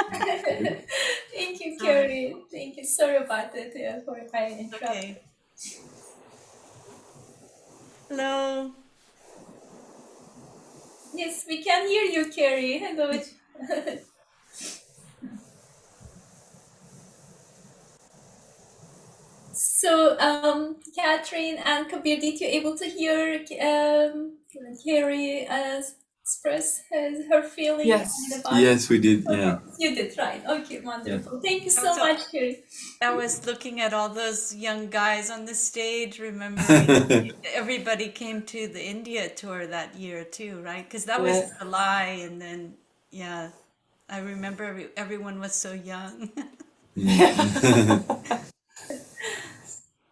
Thank you, Carrie. Thank you. Sorry about that. For if I interrupt. Okay. Hello. Yes, we can hear you, Carrie. Hello. So, Catherine and Kabir, did you able to hear Carrie express her feeling? Yes. Yes, we did. Yeah. You did, right. Okay, wonderful. Thank you so Also- much, Carrie. I was looking at all those young guys on the stage, remembering everybody came to the India tour that year too, right? Because that was Yeah. July, and then, yeah, I remember everyone was so young.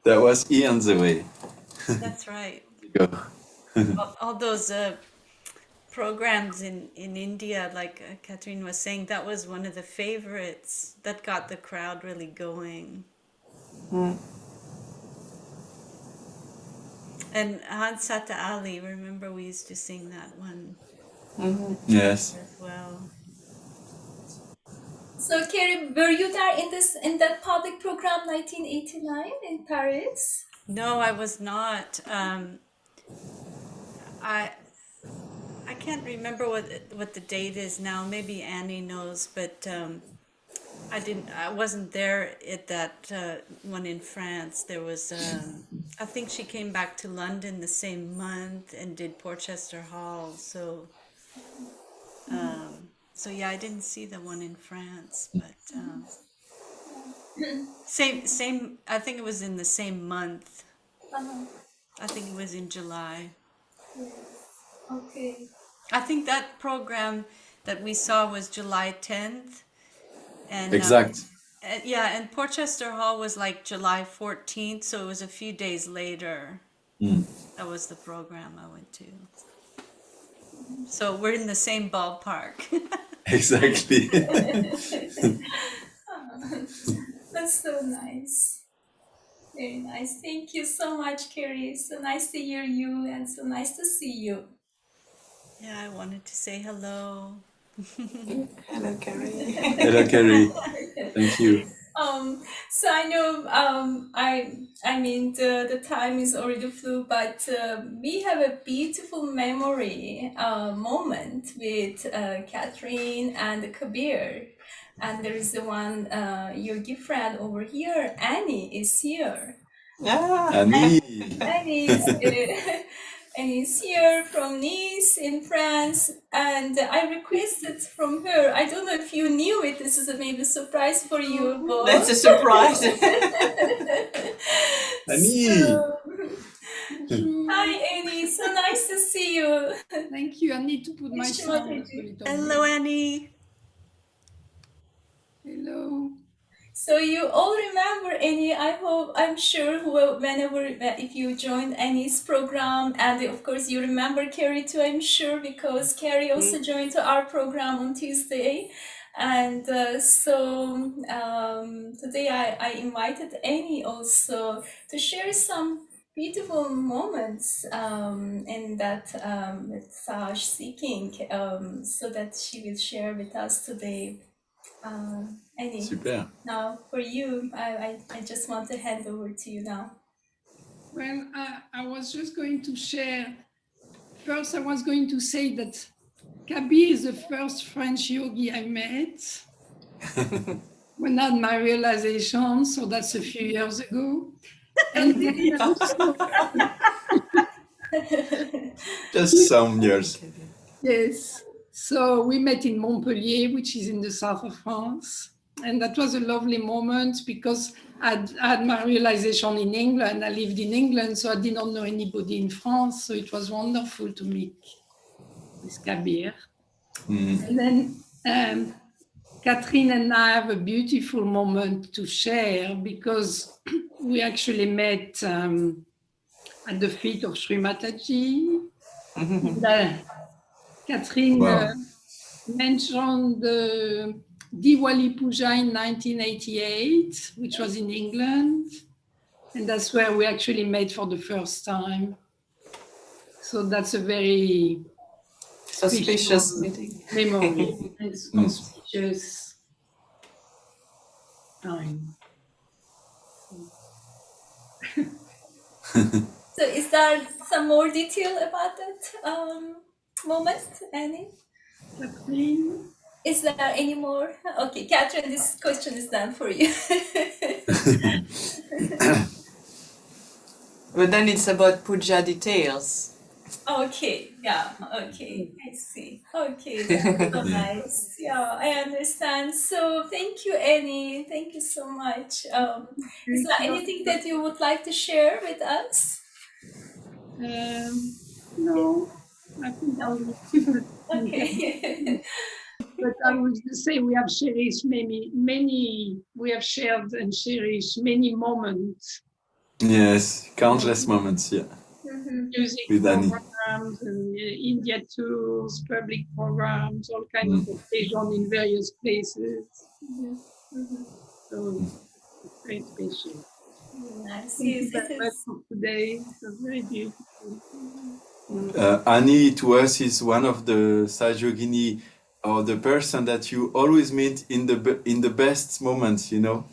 That was Ian's way. That's right. Go. All those programs in India, like Catherine was saying, that was one of the favorites that got the crowd really going. And Hansata Ali, remember we used to sing that one Yes. as well. So, Carrie, were you there in that public program 1989 in Paris? No, I was not. I can't remember what the date is now. Maybe Annie knows, but I wasn't there at that one in France. There was I think she came back to London the same month and did Porchester Hall. So yeah, I didn't see the one in France, but same. I think it was in the same month. I think it was in July. Okay. I think that program that we saw was July 10th, and Exact. yeah, and Porchester Hall was like July 14th, so it was a few days later. That was the program I went to. So we're in the same ballpark. Exactly. That's so nice. Very nice. Thank you so much, Carrie. So nice to hear you and so nice to see you. Yeah, I wanted to say hello. Hello, Carrie. Hello, Carrie. Thank you. So I know I mean the time is already flew, but we have a beautiful memory moment with Catherine and Kabir, and there is the one your good friend over here, Annie, is here. Annie. Annie's here from Nice in France, and I requested from her. I don't know if you knew it. This is maybe a surprise for you both. That's a surprise. Annie. Hi, Annie. So nice to see you. Thank you. I need to put my sound a little Hello, Annie. Hello. So you all remember Annie, I'm sure whenever, if you joined Annie's program, and of course you remember Carrie too, I'm sure, because Carrie also joined our program on Tuesday. And today I invited Annie also to share some beautiful moments in that with Sahaj Seeking, so that she will share with us today. Annie, Super. now for you, I just want to hand over to you now. Well, I was just going to share. First, I was going to say that Kabir is the first French yogi I met when I had my realization, so that's a few years ago. And then also, Just some years. yes. So we met in Montpellier, which is in the south of France. And that was a lovely moment because I had my realization in England. I lived in England, so I did not know anybody in France. So it was wonderful to meet with Kabir. And then Catherine and I have a beautiful moment to share because we actually met at the feet of Sri Mataji. Catherine mentioned the Diwali Puja in 1988, which was in England. And that's where we actually met for the first time. So that's a very auspicious meeting. Memory. It's auspicious time. So is there some more detail about that moment, Annie? Catherine? Is there any more? Okay, Catherine, this question is done for you. But then it's about puja details. Okay, yeah, okay, I see. Okay, that's so nice. Yeah, I understand. So thank you, Annie. Thank you so much. Is there anything that you would like to share with us? No, I think I will. Okay. But I would say we have cherished we have shared and cherished many moments. Yes, countless moments, yeah. Music With Annie. programs and India tours, public programs, all kinds of occasions in various places. So it's very special. Nice. Thank Yes, you it very much is. for today. It was very beautiful. Annie to us is one of the Sajogini, or the person that you always meet in the best moments, you know.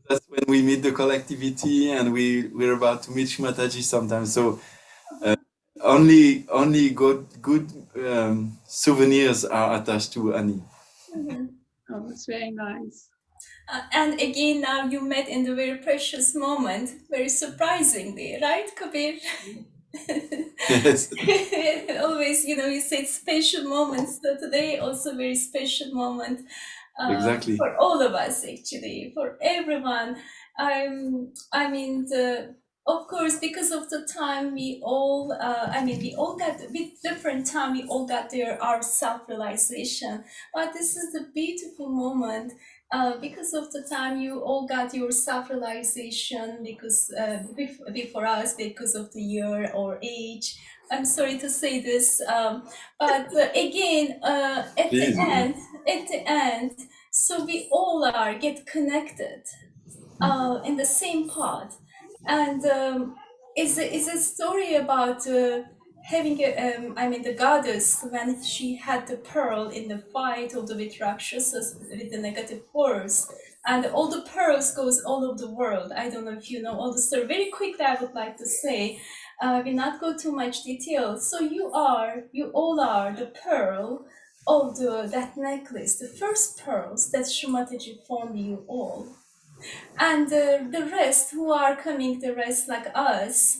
That's when we meet the collectivity, and we're about to meet Shmataji sometimes. So only good souvenirs are attached to Annie. Oh, it's very nice. And again, now you met in the very precious moment, very surprisingly, right, Kabir? Yes. Always, you said special moments. So today also very special moment Exactly. for all of us, actually, for everyone. I mean, of course, because of the time we all, we all got with different time. We all got our self-realization. But this is the beautiful moment. Because of the time you all got your self-realization, because before us, because of the year or age. I'm sorry to say this, but again, at the end, so we all get connected in the same pod, and is a story about having the goddess, when she had the pearl in the fight of with Rakshasas with the negative force, and all the pearls goes all over the world. I don't know if you know all the story. Very quickly, I would like to say, will not go too much detail. So you all are the pearl of that necklace, the first pearls that Shumataji formed you all. And the rest who are coming, the rest like us,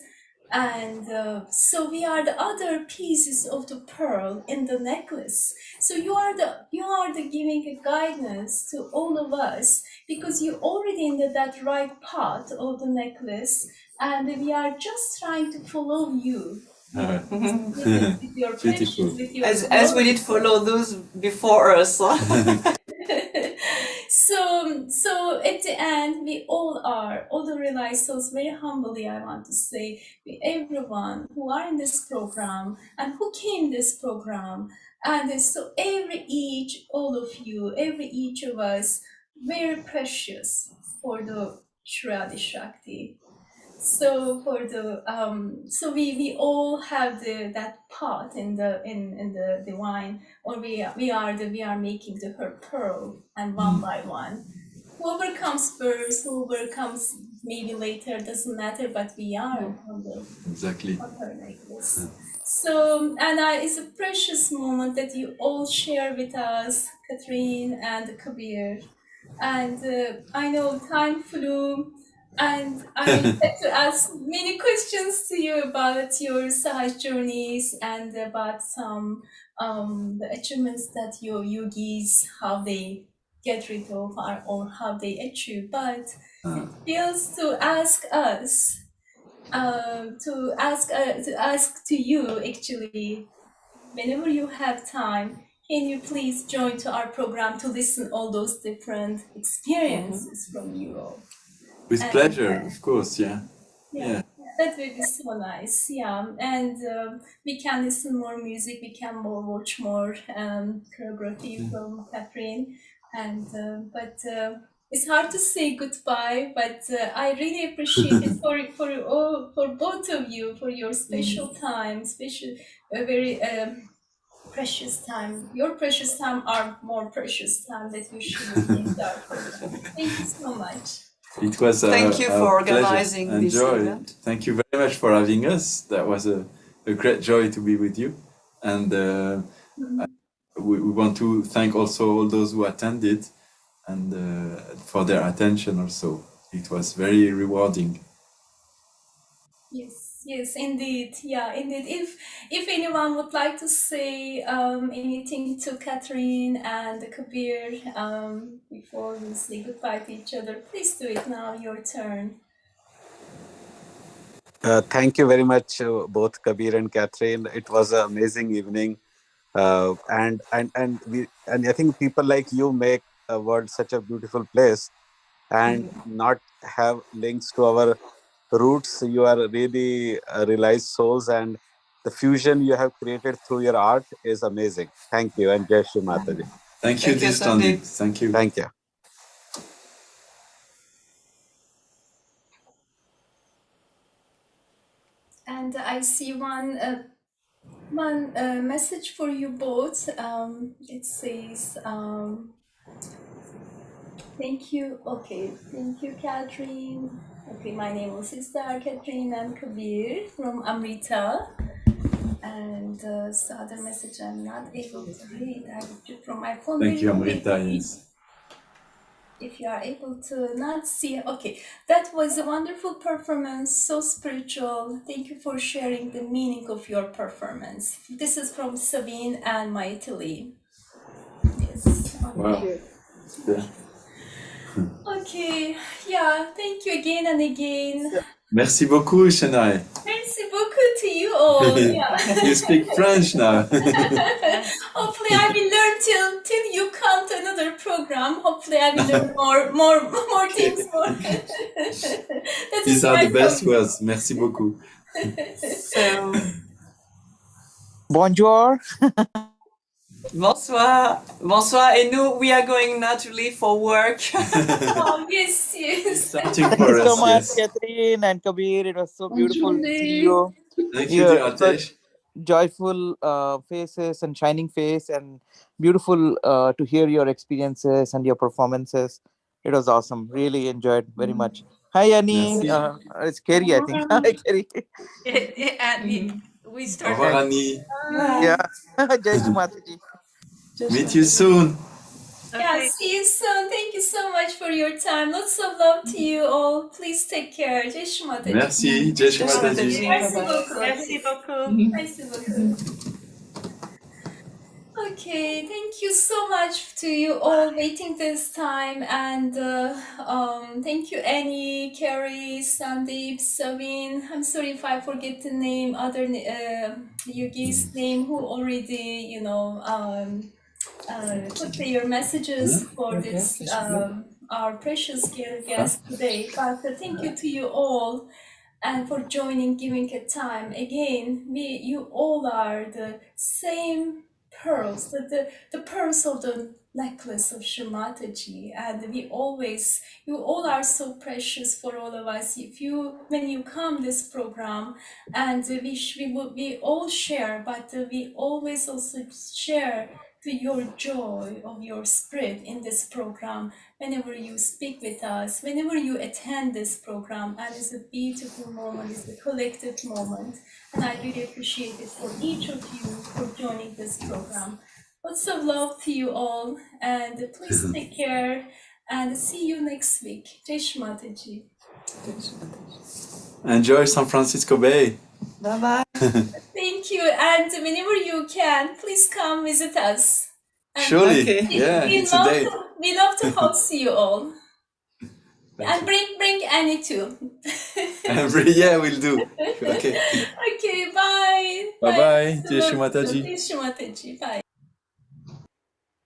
and so we are the other pieces of the pearl in the necklace. So you are the giving a guidance to all of us, because you already in that right part of the necklace, and we are just trying to follow you with your precious, with your as we did follow those before us. So at the end, we all the realized souls. Very humbly, I want to say, everyone who are in this program and who came this program, and so all of you, each of us, very precious for the Shradi Shakti. So for the so we all have that part in the divine, or we are making her pearl, and one by one, whoever comes first, whoever comes maybe later, doesn't matter, but we are Exactly on her necklace. So, and it's a precious moment that you all share with us, Catherine and Kabir. And I know time flew, and I had to ask many questions to you about your Sahaj journeys, and about some the achievements that your yogis, how they get rid of, or how they achieve. But it feels to ask us, to ask to you, actually, whenever you have time, can you please join to our program to listen all those different experiences from you all? With pleasure, of course. Yeah. That would be so nice. Yeah, and we can listen more music. We can watch more choreography from Catherine, and but it's hard to say goodbye. But I really appreciate it for both of you, for your special time, very precious time. Your precious time are more precious time that you should bring to our program. Thank you so much. It was Thank you for organizing and this joy. event. Thank you very much for having us. That was a great joy to be with you. And we want to thank also all those who attended, and for their attention also. It was very rewarding. Yes, indeed. Yeah, indeed. If anyone would like to say anything to Catherine and Kabir before we say goodbye to each other, please do it now. Your turn. Thank you very much, both Kabir and Catherine. It was an amazing evening, and I think people like you make the world such a beautiful place, and not have links to our roots. You are really realized souls, and the fusion you have created through your art is amazing. Thank you, and Jai Shri Mataji. Thank you, Sandeep. Thank you. Thank you. And I see one message for you both. It says, thank you. Okay, thank you, Catherine. Okay, my name is Sister Catherine and Kabir from Amrita. And the other message I'm not able to read. I read from my phone. Thank you, Amrita. Yes. If you are able to not see, okay, that was a wonderful performance, so spiritual. Thank you for sharing the meaning of your performance. This is from Sabine and Maitili. Yes. Wow. Yeah. Okay, yeah, thank you again and again. Merci beaucoup, Shanae. Merci beaucoup to you all. Yeah. You speak French now. Hopefully, I will learn till you come to another program. Hopefully, I will learn more things. More. These are the best words. Merci beaucoup. So, Bonjour. bonsoir. Bonsoir. And nous, we are going now to leave for work. Oh, yes, yes. Starting Thank for you so us, much, yes. Catherine and Kabir. It was so beautiful to see Bonjour. you. Thank you, dear Atesh. Joyful faces and shining face, and beautiful to hear your experiences and your performances. It was awesome. Really enjoyed very much. Hi, Annie. Merci. It's Kerry, I think. Hi, Kerry. And we Au started. revoir, Annie. Yeah. Jai Shri Mataji. Meet you soon. Yeah, Okay. see you soon. Thank you so much for your time. Lots of love to you all. Please take care. Jai Shri Mataji. Merci. Jai Shri Mataji. Merci beaucoup. Merci beaucoup. Merci beaucoup. Okay, thank you so much to you all waiting this time, and thank you Annie, Carrie, Sandeep, Sabine. I'm sorry if I forget the name, other Yugi's name, who already put their messages for this our precious guest today. But thank you to you all. And for joining, giving a time. Again, you all are the same pearls, the pearls of the necklace of Shri Mataji. And you all are so precious for all of us. When you come this program, and we all share, but we always also share to your joy of your spirit in this program. Whenever you speak with us, whenever you attend this program, and it's a beautiful moment, it's a collective moment, and I really appreciate it for each of you for joining this program. Lots of love to you all, and please take care, and see you next week. Jai Shri Mataji. Enjoy San Francisco Bay. Bye-bye. Thank you, and whenever you can, please come visit us. And Surely. Okay. Yeah, it's a date. we love to host you all. And bring Annie too. Yeah, we'll do. Okay. Okay, bye. Bye-bye. Jai Shri Mataji. Jai Shri Mataji. Bye.